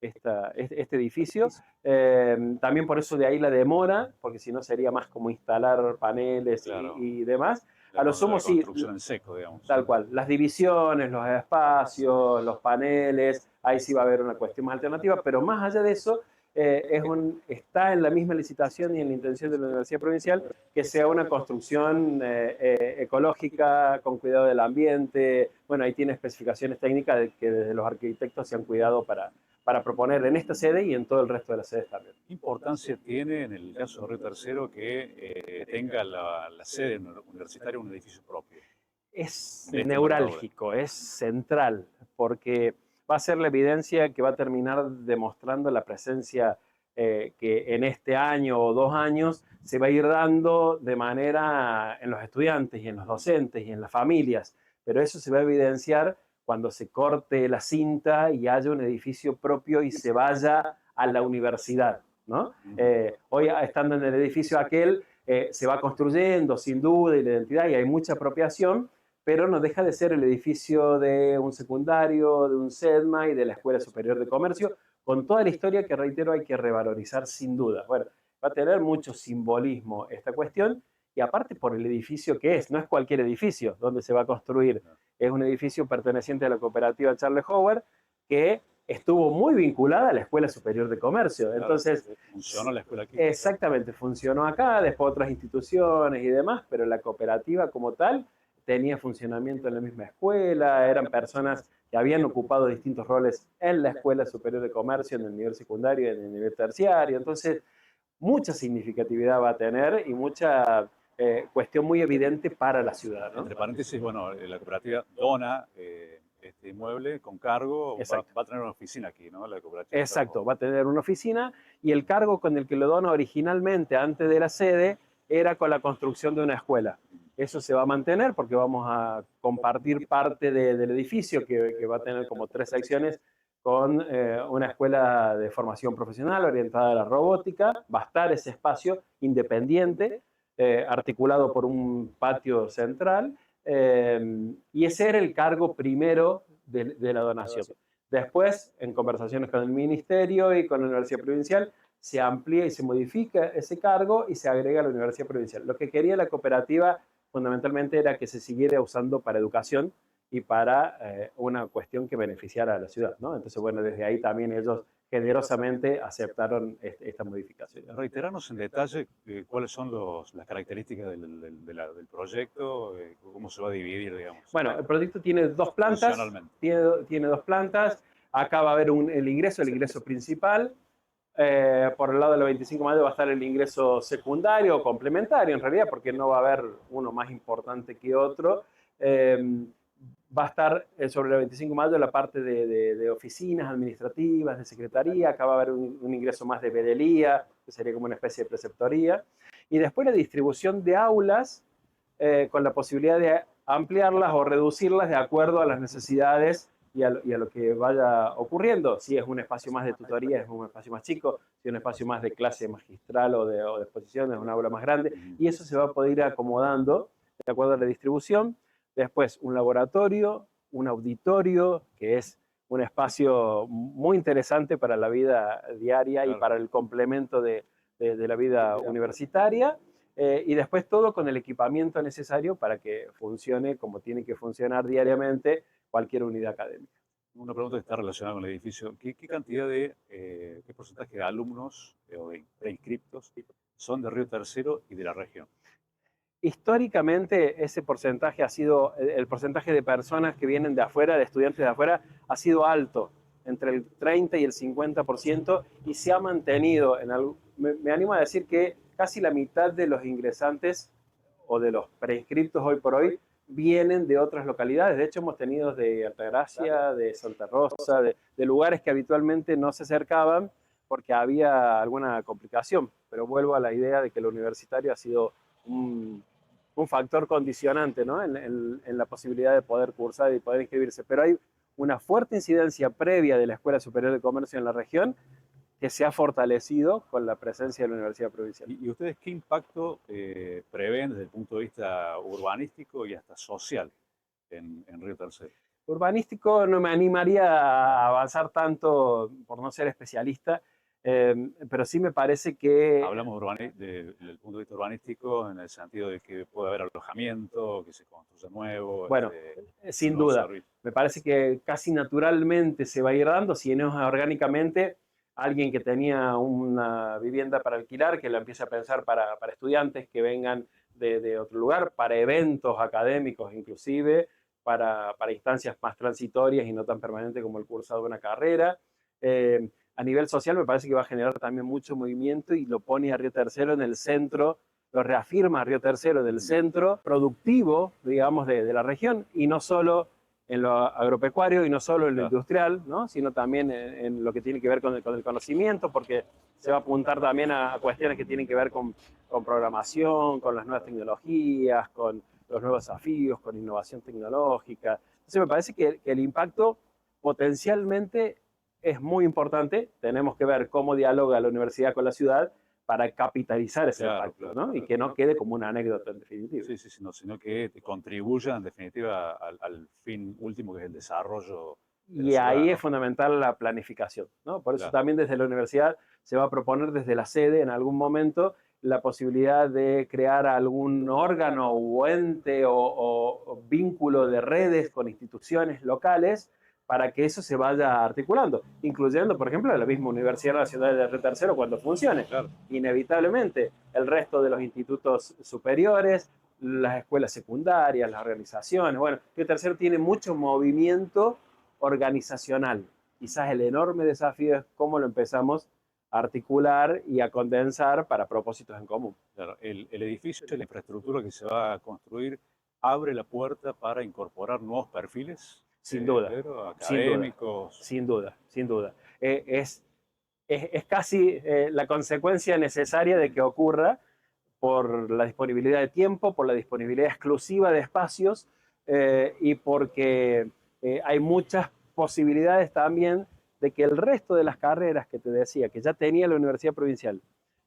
este edificio. También por eso de ahí la demora, porque si no sería más como instalar paneles, claro, y demás. A lo sumo sí, construcción en seco, digamos. Tal cual, las divisiones, los espacios, los paneles, ahí sí va a haber una cuestión más alternativa, pero más allá de eso, está en la misma licitación y en la intención de la Universidad Provincial que sea una construcción ecológica, con cuidado del ambiente. Bueno, ahí tiene especificaciones técnicas que desde los arquitectos se han cuidado para proponer en esta sede y en todo el resto de las sedes también. ¿Qué importancia tiene en el caso de Río Tercero que tenga la sede universitaria un edificio propio? Es neurálgico, es central, porque va a ser la evidencia que va a terminar demostrando la presencia que en este año o 2 años se va a ir dando de manera en los estudiantes y en los docentes y en las familias, pero eso se va a evidenciar cuando se corte la cinta y haya un edificio propio y se vaya a la universidad, ¿no? Hoy, estando en el edificio aquel, se va construyendo sin duda y la identidad y hay mucha apropiación, pero no deja de ser el edificio de un secundario, de un SEDMA y de la Escuela Superior de Comercio, con toda la historia que, reitero, hay que revalorizar sin duda. Bueno, va a tener mucho simbolismo esta cuestión, y aparte por el edificio que es, no es cualquier edificio donde se va a construir, es un edificio perteneciente a la cooperativa Charles Howard, que estuvo muy vinculada a la Escuela Superior de Comercio. Claro, entonces, funcionó la escuela aquí. Exactamente, funcionó acá, después otras instituciones y demás, pero la cooperativa como tal tenía funcionamiento en la misma escuela, eran personas que habían ocupado distintos roles en la Escuela Superior de Comercio, en el nivel secundario y en el nivel terciario. Entonces, mucha significatividad va a tener y mucha cuestión muy evidente para la ciudad, ¿no? Entre paréntesis, bueno, la cooperativa dona este inmueble con cargo, va a tener una oficina aquí, ¿no? La cooperativa. Exacto, va a tener una oficina y el cargo con el que lo dona originalmente antes de la sede era con la construcción de una escuela. Eso se va a mantener porque vamos a compartir parte del edificio que va a tener como 3 secciones con una escuela de formación profesional orientada a la robótica. Va a estar ese espacio independiente, articulado por un patio central, y ese era el cargo primero de la donación. Después, en conversaciones con el Ministerio y con la Universidad Provincial, se amplía y se modifica ese cargo y se agrega a la Universidad Provincial. Lo que quería la cooperativa fundamentalmente era que se siguiera usando para educación y para una cuestión que beneficiara a la ciudad, ¿no? Entonces, bueno, desde ahí también ellos generosamente aceptaron esta modificación. Reiterarnos en detalle cuáles son las características del proyecto, cómo se va a dividir, digamos. Bueno, el proyecto tiene 2 plantas. Tiene 2 plantas. Acá va a haber el ingreso principal. Por el lado de la 25 de mayo va a estar el ingreso secundario o complementario, en realidad, porque no va a haber uno más importante que otro. Va a estar sobre el 25 de mayo la parte de oficinas administrativas, de secretaría. Acá va a haber un ingreso más de vedelía, que sería como una especie de preceptoría. Y después la distribución de aulas con la posibilidad de ampliarlas o reducirlas de acuerdo a las necesidades y a lo que vaya ocurriendo. Si es un espacio más de tutoría, es un espacio más chico. Si es un espacio más de clase magistral o de exposición, es un aula más grande. Y eso se va a poder ir acomodando de acuerdo a la distribución. Después, un laboratorio, un auditorio, que es un espacio muy interesante para la vida diaria y para el complemento de la vida universitaria. Y después todo con el equipamiento necesario para que funcione como tiene que funcionar diariamente cualquier unidad académica. Una pregunta que está relacionada con el edificio. ¿Qué cantidad qué porcentaje de alumnos o de preinscriptos son de Río Tercero y de la región? Históricamente ese porcentaje ha sido, el porcentaje de personas que vienen de afuera, de estudiantes de afuera, ha sido alto, entre el 30 y el 50%, y se ha mantenido, me animo a decir que casi la mitad de los ingresantes o de los preinscriptos hoy por hoy vienen de otras localidades. De hecho, hemos tenido de Altagracia, de Santa Rosa, de lugares que habitualmente no se acercaban porque había alguna complicación. Pero vuelvo a la idea de que lo universitario ha sido un factor condicionante, ¿no? en la posibilidad de poder cursar y poder inscribirse. Pero hay una fuerte incidencia previa de la Escuela Superior de Comercio en la región que se ha fortalecido con la presencia de la Universidad Provincial. ¿Y ustedes qué impacto prevén desde el punto de vista urbanístico y hasta social en Río Tercero? Urbanístico no me animaría a avanzar tanto por no ser especialista, pero sí me parece que... Hablamos del punto de vista urbanístico en el sentido de que puede haber alojamiento, que se construya nuevo. Bueno, sin duda. Me parece que casi naturalmente se va a ir dando, si no orgánicamente, alguien que tenía una vivienda para alquilar, que la empiece a pensar para estudiantes que vengan de otro lugar, para eventos académicos inclusive, para instancias más transitorias y no tan permanentes como el cursado de una carrera. A nivel social me parece que va a generar también mucho movimiento y lo pone a Río Tercero en el centro, lo reafirma a Río Tercero en el centro productivo, digamos, de la región, y no solo en lo agropecuario y no solo en lo industrial, ¿no? Sino también en lo que tiene que ver con el conocimiento, porque se va a apuntar también a cuestiones que tienen que ver con programación, con las nuevas tecnologías, con los nuevos desafíos, con innovación tecnológica. Entonces me parece que el impacto potencialmente es muy importante. Tenemos que ver cómo dialoga la universidad con la ciudad para capitalizar ese impacto, ¿no? Y que no quede como una anécdota en definitiva. Sí, sino que contribuya en definitiva al fin último, que es el desarrollo. Y ahí es fundamental la planificación, ¿no? Por eso también desde la universidad se va a proponer desde la sede en algún momento la posibilidad de crear algún órgano o ente o vínculo de redes con instituciones locales para que eso se vaya articulando, incluyendo, por ejemplo, la misma Universidad Nacional de Río Tercero cuando funcione. Claro. Inevitablemente, el resto de los institutos superiores, las escuelas secundarias, las organizaciones. Bueno, Río Tercero tiene mucho movimiento organizacional. Quizás el enorme desafío es cómo lo empezamos a articular y a condensar para propósitos en común. Claro, el edificio y la infraestructura que se va a construir abre la puerta para incorporar nuevos perfiles. Sin duda. Pedro, académicos. Sin duda, sin duda. Es casi la consecuencia necesaria de que ocurra por la disponibilidad de tiempo, por la disponibilidad exclusiva de espacios y porque hay muchas posibilidades también de que el resto de las carreras que te decía, que ya tenía la Universidad Provincial,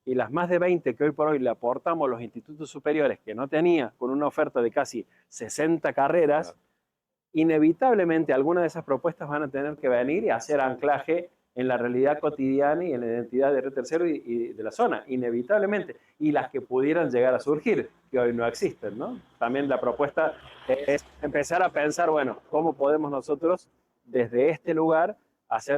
y las más de 20 que hoy por hoy le aportamos los institutos superiores, que no tenía, con una oferta de casi 60 carreras, claro, inevitablemente algunas de esas propuestas van a tener que venir y hacer anclaje en la realidad cotidiana y en la identidad de Río Tercero y de la zona, inevitablemente. Y las que pudieran llegar a surgir, que hoy no existen, ¿no? También la propuesta es empezar a pensar, bueno, ¿cómo podemos nosotros, desde este lugar,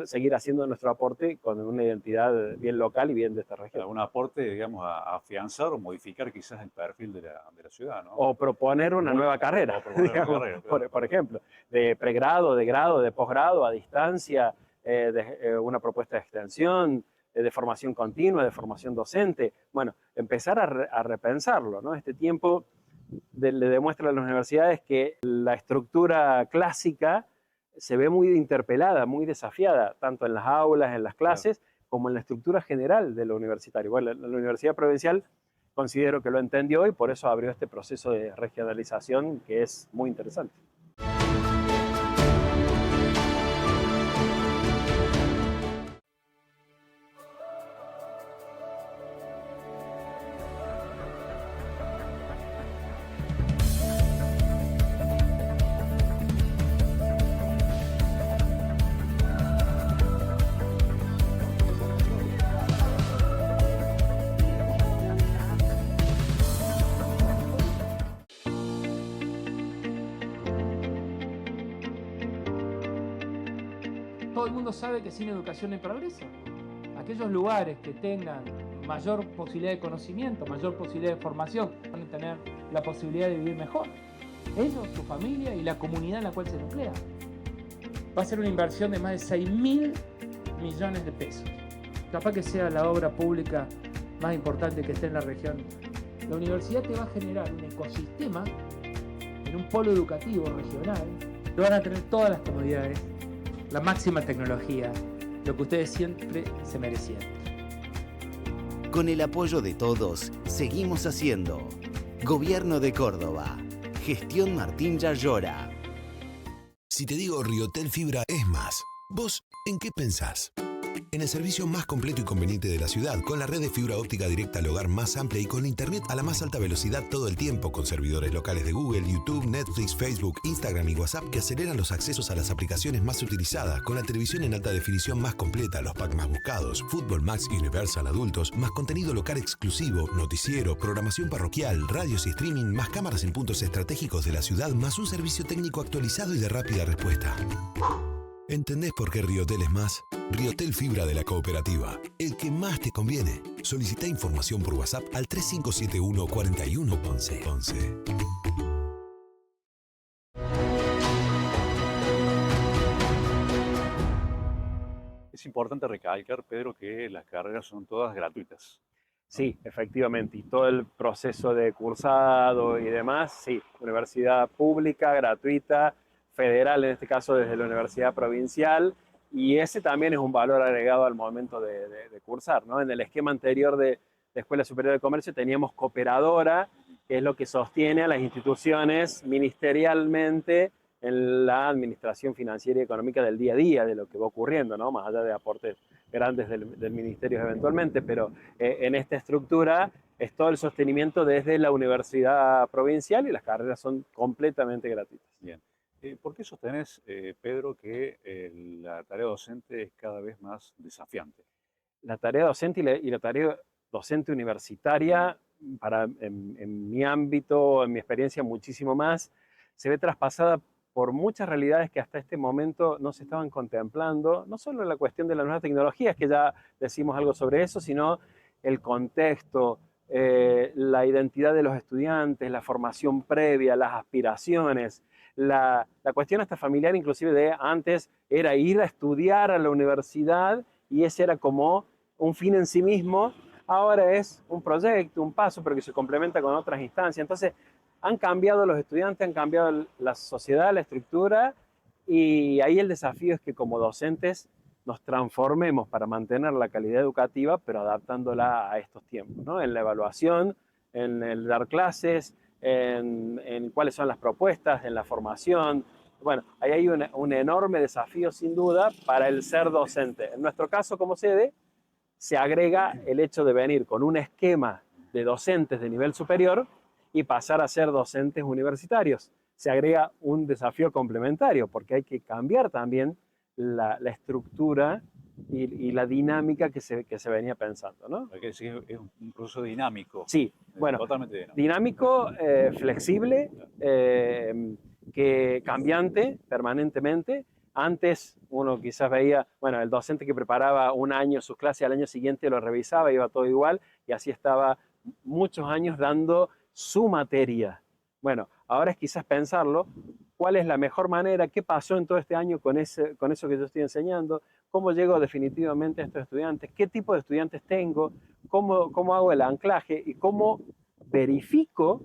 seguir haciendo nuestro aporte con una identidad bien local y bien de esta región? Un aporte, digamos, a afianzar o modificar quizás el perfil de la ciudad, ¿no? O proponer una nueva carrera, por ejemplo, de pregrado, de grado, de posgrado, a distancia, una propuesta de extensión, de formación continua, de formación docente. Bueno, empezar a repensarlo, ¿no? Este tiempo le demuestra a las universidades que la estructura clásica se ve muy interpelada, muy desafiada, tanto en las aulas, en las clases, claro, como en la estructura general de lo universitario. Bueno, la Universidad Provincial considero que lo entendió y por eso abrió este proceso de regionalización que es muy interesante. Todo el mundo sabe que sin educación no hay progreso. Aquellos lugares que tengan mayor posibilidad de conocimiento, mayor posibilidad de formación, van a tener la posibilidad de vivir mejor. Ellos, su familia y la comunidad en la cual se nuclea. Va a ser una inversión de más de 6.000 millones de pesos. Capaz que sea la obra pública más importante que esté en la región. La universidad te va a generar un ecosistema en un polo educativo regional. Que van a tener todas las comodidades, la máxima tecnología, lo que ustedes siempre se merecían. Con el apoyo de todos, seguimos haciendo Gobierno de Córdoba. Gestión Martín Yarlora. Si te digo Riotel Fibra es más, ¿vos en qué pensás? En el servicio más completo y conveniente de la ciudad, con la red de fibra óptica directa al hogar más amplia y con internet a la más alta velocidad todo el tiempo, con servidores locales de Google, YouTube, Netflix, Facebook, Instagram y WhatsApp que aceleran los accesos a las aplicaciones más utilizadas, con la televisión en alta definición más completa, los packs más buscados, Fútbol Max Universal Adultos, más contenido local exclusivo, noticiero, programación parroquial, radios y streaming, más cámaras en puntos estratégicos de la ciudad, más un servicio técnico actualizado y de rápida respuesta. ¿Entendés por qué Riotel es más? Riotel Fibra de la Cooperativa, el que más te conviene. Solicita información por WhatsApp al 3571 41 11 11. Es importante recalcar, Pedro, que las carreras son todas gratuitas. Sí, efectivamente, y todo el proceso de cursado y demás, sí, universidad pública, gratuita, federal, en este caso desde la Universidad Provincial, y ese también es un valor agregado al momento de cursar, ¿no? En el esquema anterior de la Escuela Superior de Comercio teníamos cooperadora, que es lo que sostiene a las instituciones ministerialmente en la administración financiera y económica del día a día, de lo que va ocurriendo, ¿no? Más allá de aportes grandes del ministerio eventualmente, pero en esta estructura es todo el sostenimiento desde la Universidad Provincial y las carreras son completamente gratuitas. Bien. ¿Por qué sostenés, Pedro, que la tarea docente es cada vez más desafiante? La tarea docente y la tarea docente universitaria, en mi ámbito, en mi experiencia, muchísimo más, se ve traspasada por muchas realidades que hasta este momento no se estaban contemplando, no solo la cuestión de las nuevas tecnologías, que ya decimos algo sobre eso, sino el contexto, la identidad de los estudiantes, la formación previa, las aspiraciones, la cuestión hasta familiar, inclusive de antes era ir a estudiar a la universidad y ese era como un fin en sí mismo, ahora es un proyecto, un paso, pero que se complementa con otras instancias. Entonces, han cambiado los estudiantes, han cambiado la sociedad, la estructura, y ahí el desafío es que como docentes nos transformemos para mantener la calidad educativa, pero adaptándola a estos tiempos, ¿no? En la evaluación, en el dar clases, en cuáles son las propuestas, en la formación. Bueno, ahí hay un enorme desafío sin duda para el ser docente. En nuestro caso como sede, se agrega el hecho de venir con un esquema de docentes de nivel superior y pasar a ser docentes universitarios. Se agrega un desafío complementario porque hay que cambiar también la estructura y la dinámica que se venía pensando, ¿no? Hay que decir que es un proceso dinámico. Sí, bueno, totalmente dinámico, flexible, que cambiante permanentemente. Antes uno quizás veía, bueno, el docente que preparaba un año sus clases, al año siguiente lo revisaba, iba todo igual, y así estaba muchos años dando su materia. Bueno, ahora es quizás pensarlo, cuál es la mejor manera, qué pasó en todo este año con eso que yo estoy enseñando, cómo llego definitivamente a estos estudiantes, qué tipo de estudiantes tengo, cómo hago el anclaje y cómo verifico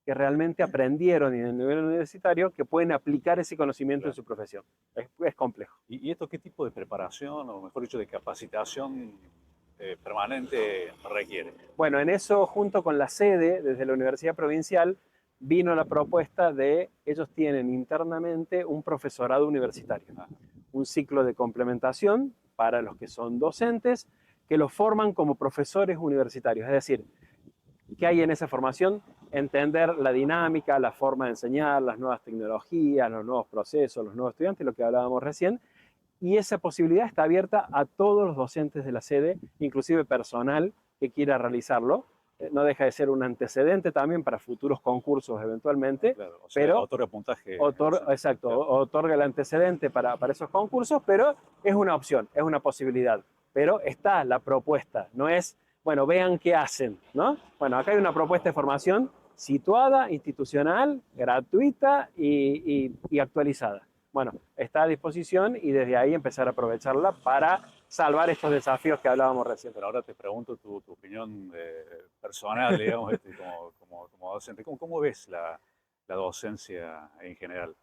que realmente aprendieron en el nivel universitario que pueden aplicar ese conocimiento en su profesión. Es complejo. ¿Y esto qué tipo de preparación, o mejor dicho, de capacitación permanente requiere? Bueno, en eso, junto con la sede, desde la Universidad Provincial, vino la propuesta de, ellos tienen internamente un profesorado universitario, un ciclo de complementación para los que son docentes, que los forman como profesores universitarios. Es decir, ¿qué hay en esa formación? Entender la dinámica, la forma de enseñar, las nuevas tecnologías, los nuevos procesos, los nuevos estudiantes, lo que hablábamos recién, y esa posibilidad está abierta a todos los docentes de la sede, inclusive personal que quiera realizarlo. No deja de ser un antecedente también para futuros concursos eventualmente, Claro, o sea, pero otorga puntaje. exacto, Claro. otorga el antecedente para esos concursos, pero es una opción, es una posibilidad. Pero está la propuesta, no es, bueno, vean qué hacen, ¿no? Bueno, acá hay una propuesta de formación situada, institucional, gratuita y actualizada. Bueno, está a disposición y desde ahí empezar a aprovecharla para salvar estos desafíos que hablábamos recién. Pero ahora te pregunto tu opinión personal, digamos, como docente. ¿Cómo ves la docencia en general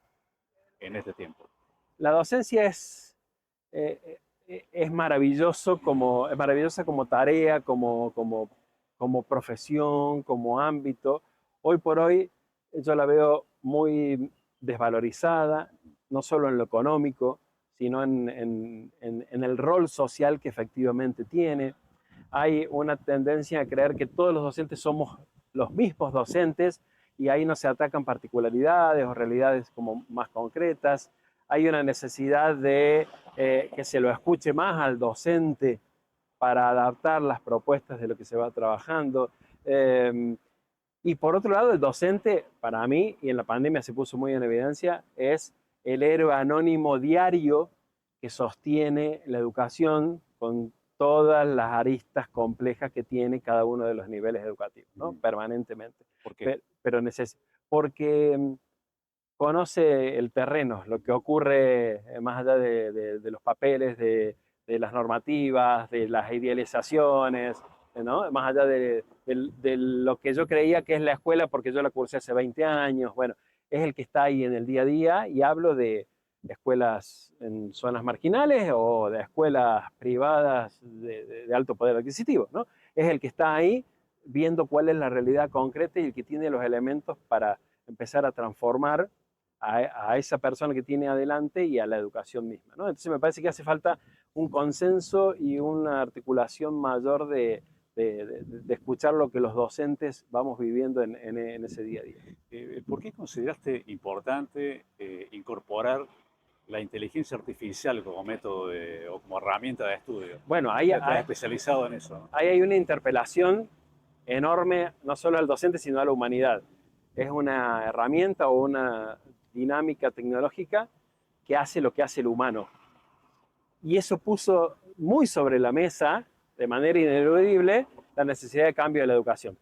en este tiempo? La docencia es maravillosa como tarea, como profesión, como ámbito. Hoy por hoy yo la veo muy desvalorizada, no solo en lo económico, sino en el rol social que efectivamente tiene. Hay una tendencia a creer que todos los docentes somos los mismos docentes y ahí no se atacan particularidades o realidades como más concretas. Hay una necesidad de que se lo escuche más al docente para adaptar las propuestas de lo que se va trabajando. Y por otro lado, el docente, para mí, y en la pandemia se puso muy en evidencia, es el héroe anónimo diario que sostiene la educación con todas las aristas complejas que tiene cada uno de los niveles educativos, ¿no? Permanentemente. ¿Por qué? Porque conoce el terreno, lo que ocurre más allá de los papeles, de las normativas, de las idealizaciones, ¿no? Más allá de lo que yo creía que es la escuela porque yo la cursé hace 20 años. Bueno, es el que está ahí en el día a día y hablo de escuelas en zonas marginales o de escuelas privadas de alto poder adquisitivo, ¿no? Es el que está ahí viendo cuál es la realidad concreta y el que tiene los elementos para empezar a transformar a esa persona que tiene adelante y a la educación misma, ¿no? Entonces me parece que hace falta un consenso y una articulación mayor de escuchar lo que los docentes vamos viviendo en ese día a día. ¿Por qué consideraste importante incorporar la inteligencia artificial como método o como herramienta de estudio? Bueno, ahí estás especializado en eso, ¿no? Ahí hay una interpelación enorme, no solo al docente, sino a la humanidad. Es una herramienta o una dinámica tecnológica que hace lo que hace el humano. Y eso puso muy sobre la mesa, de manera ineludible, la necesidad de cambio de la educación.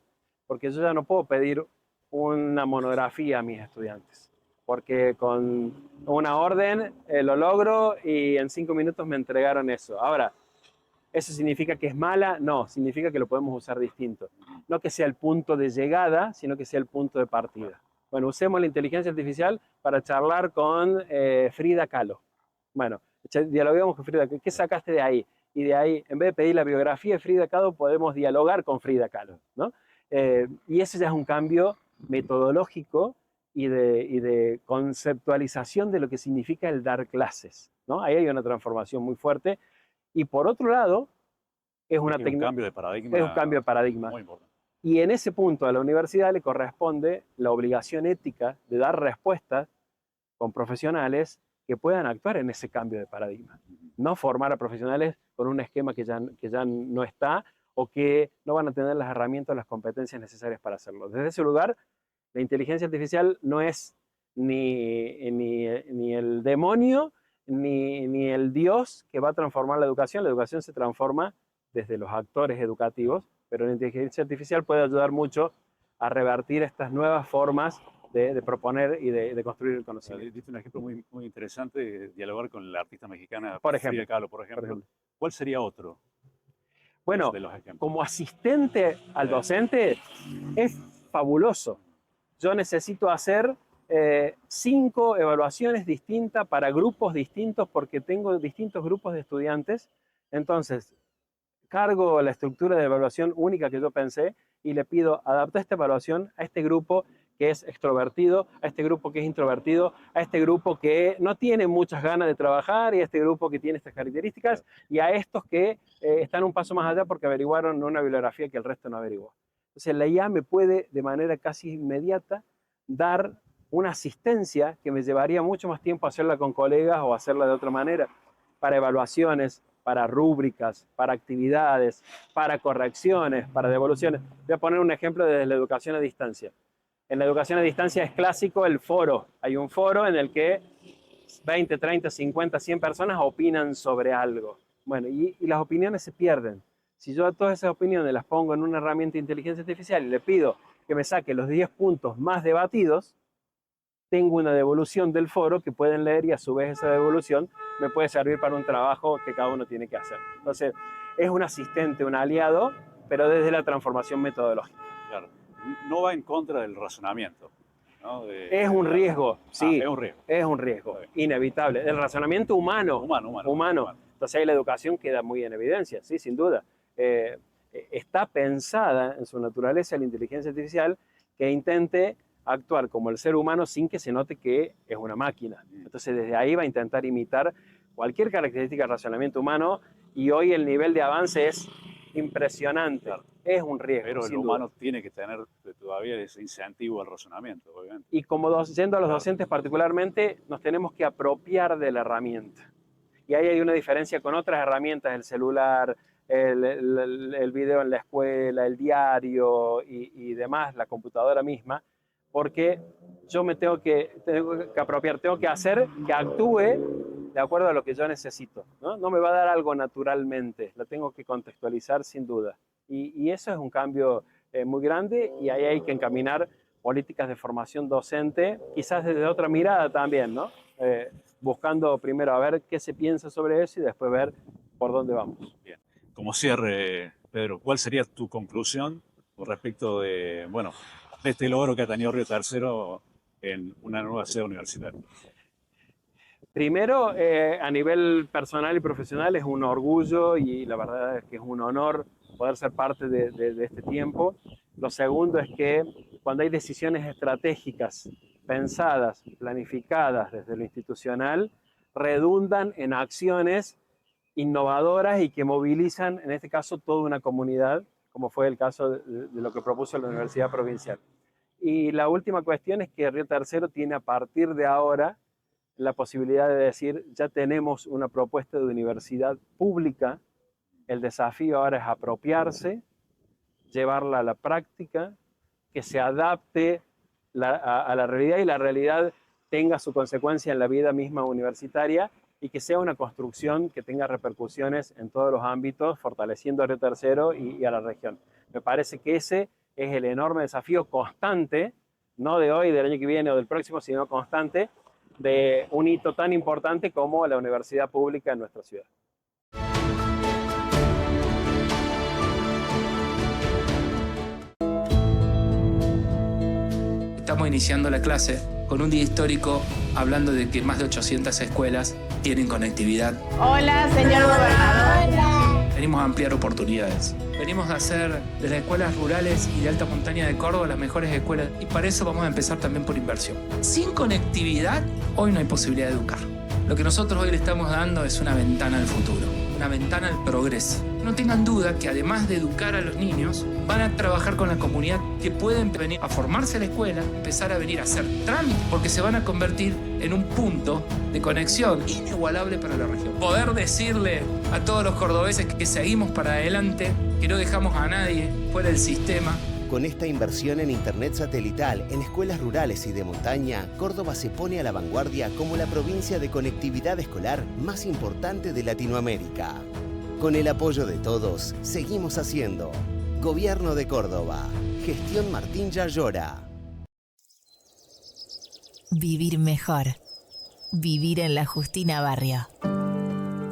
Porque yo ya no puedo pedir una monografía a mis estudiantes, porque con una orden lo logro y en 5 minutos me entregaron eso. Ahora, ¿eso significa que es mala? No, significa que lo podemos usar distinto. No que sea el punto de llegada, sino que sea el punto de partida. Bueno, usemos la inteligencia artificial para charlar con Frida Kahlo. Bueno, dialoguemos con Frida Kahlo. ¿Qué sacaste de ahí? Y de ahí, en vez de pedir la biografía de Frida Kahlo, podemos dialogar con Frida Kahlo, ¿no? Y ese ya es un cambio metodológico y de conceptualización de lo que significa el dar clases, ¿no? Ahí hay una transformación muy fuerte. Y por otro lado, es un cambio de paradigma. Es un cambio de paradigma. Muy importante. Y en ese punto a la universidad le corresponde la obligación ética de dar respuestas con profesionales que puedan actuar en ese cambio de paradigma. No formar a profesionales con un esquema que ya no está o que no van a tener las herramientas o las competencias necesarias para hacerlo. Desde ese lugar, la inteligencia artificial no es ni el demonio ni el Dios que va a transformar la educación. La educación se transforma desde los actores educativos, pero la inteligencia artificial puede ayudar mucho a revertir estas nuevas formas de proponer y de construir el conocimiento. Diste un ejemplo muy, muy interesante de dialogar con la artista mexicana Frida Kahlo, por ejemplo. ¿Cuál sería otro? Bueno, como asistente al docente es fabuloso. Yo necesito hacer 5 evaluaciones distintas para grupos distintos porque tengo distintos grupos de estudiantes. Entonces, cargo la estructura de evaluación única que yo pensé y le pido adaptar esta evaluación a este grupo que es extrovertido, a este grupo que es introvertido, a este grupo que no tiene muchas ganas de trabajar y a este grupo que tiene estas características y a estos que están un paso más allá porque averiguaron una bibliografía que el resto no averiguó. Entonces la IA me puede de manera casi inmediata dar una asistencia que me llevaría mucho más tiempo hacerla con colegas o hacerla de otra manera, para evaluaciones, para rúbricas, para actividades, para correcciones, para devoluciones. Voy a poner un ejemplo desde la educación a distancia. En la educación a distancia es clásico el foro. Hay un foro en el que 20, 30, 50, 100 personas opinan sobre algo. Bueno, y las opiniones se pierden. Si yo a todas esas opiniones las pongo en una herramienta de inteligencia artificial y le pido que me saque los 10 puntos más debatidos, tengo una devolución del foro que pueden leer y a su vez esa devolución me puede servir para un trabajo que cada uno tiene que hacer. Entonces, es un asistente, un aliado, pero desde la transformación metodológica. Claro. No va en contra del razonamiento, ¿no? Es un riesgo, sí. Es un riesgo. Es un riesgo, inevitable. El razonamiento humano. Humano. Entonces ahí la educación queda muy en evidencia, sí, sin duda. Está pensada en su naturaleza la inteligencia artificial que intente actuar como el ser humano sin que se note que es una máquina. Entonces desde ahí va a intentar imitar cualquier característica del razonamiento humano y hoy el nivel de avance es impresionante. Claro. Es un riesgo. Pero el humano tiene que tener todavía ese incentivo al razonamiento, obviamente. Y como yendo a los docentes particularmente, nos tenemos que apropiar de la herramienta. Y ahí hay una diferencia con otras herramientas, el celular, el video en la escuela, el diario y demás, la computadora misma, porque yo me tengo que apropiar, tengo que hacer que actúe de acuerdo a lo que yo necesito, ¿no? No me va a dar algo naturalmente, la tengo que contextualizar sin duda. Y eso es un cambio muy grande y ahí hay que encaminar políticas de formación docente, quizás desde otra mirada también, ¿no? Buscando primero a ver qué se piensa sobre eso y después ver por dónde vamos. Bien. Como cierre, Pedro, ¿cuál sería tu conclusión respecto de, bueno, de este logro que ha tenido Río Tercero en una nueva sede universitaria? Primero, a nivel personal y profesional es un orgullo y la verdad es que es un honor poder ser parte de este tiempo. Lo segundo es que cuando hay decisiones estratégicas pensadas, planificadas desde lo institucional, redundan en acciones innovadoras y que movilizan, en este caso, toda una comunidad, como fue el caso de lo que propuso la Universidad Provincial. Y la última cuestión es que Río Tercero tiene a partir de ahora la posibilidad de decir, ya tenemos una propuesta de universidad pública, el desafío ahora es apropiarse, llevarla a la práctica, que se adapte a la realidad y la realidad tenga su consecuencia en la vida misma universitaria y que sea una construcción que tenga repercusiones en todos los ámbitos, fortaleciendo a Río Tercero y a la región. Me parece que ese es el enorme desafío constante, no de hoy, del año que viene o del próximo, sino constante, de un hito tan importante como la universidad pública en nuestra ciudad. Estamos iniciando la clase con un día histórico hablando de que más de 800 escuelas tienen conectividad. Hola, señor gobernador. Venimos a ampliar oportunidades. Venimos a hacer de las escuelas rurales y de alta montaña de Córdoba las mejores escuelas y para eso vamos a empezar también por inversión. Sin conectividad, hoy no hay posibilidad de educar. Lo que nosotros hoy le estamos dando es una ventana al futuro, una ventana al progreso. No tengan duda que además de educar a los niños, van a trabajar con la comunidad que pueden venir a formarse a la escuela, empezar a venir a hacer trámites, porque se van a convertir en un punto de conexión inigualable para la región. Poder decirle a todos los cordobeses que seguimos para adelante, que no dejamos a nadie fuera del sistema. Con esta inversión en internet satelital en escuelas rurales y de montaña, Córdoba se pone a la vanguardia como la provincia de conectividad escolar más importante de Latinoamérica. Con el apoyo de todos, seguimos haciendo. Gobierno de Córdoba. Gestión Martín Yayora. Vivir mejor. Vivir en la Justina Barrio.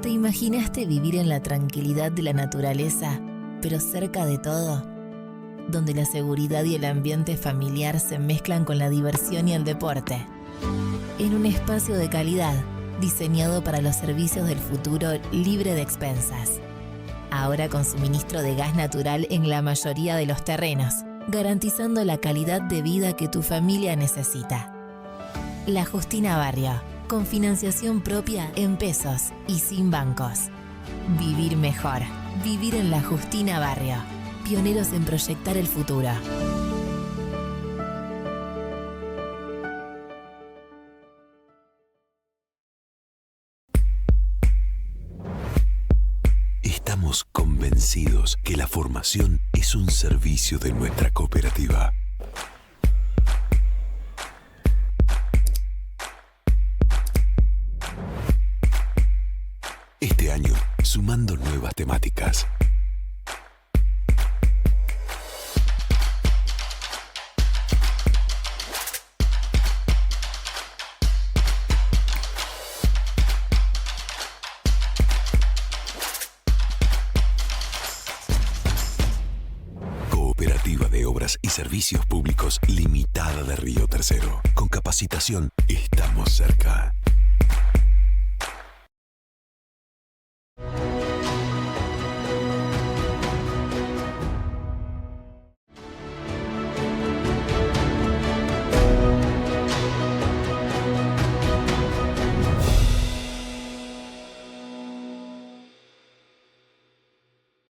¿Te imaginaste vivir en la tranquilidad de la naturaleza, pero cerca de todo? Donde la seguridad y el ambiente familiar se mezclan con la diversión y el deporte. En un espacio de calidad, diseñado para los servicios del futuro, libre de expensas. Ahora con suministro de gas natural en la mayoría de los terrenos, garantizando la calidad de vida que tu familia necesita. La Justina Barrio, con financiación propia en pesos y sin bancos. Vivir mejor. Vivir en la Justina Barrio. Pioneros en proyectar el futuro. Estamos convencidos que la formación es un servicio de nuestra cooperativa. Este año, sumando nuevas temáticas. Cooperativa de Obras y Servicios Públicos Limitada de Río Tercero. Con capacitación, estamos cerca.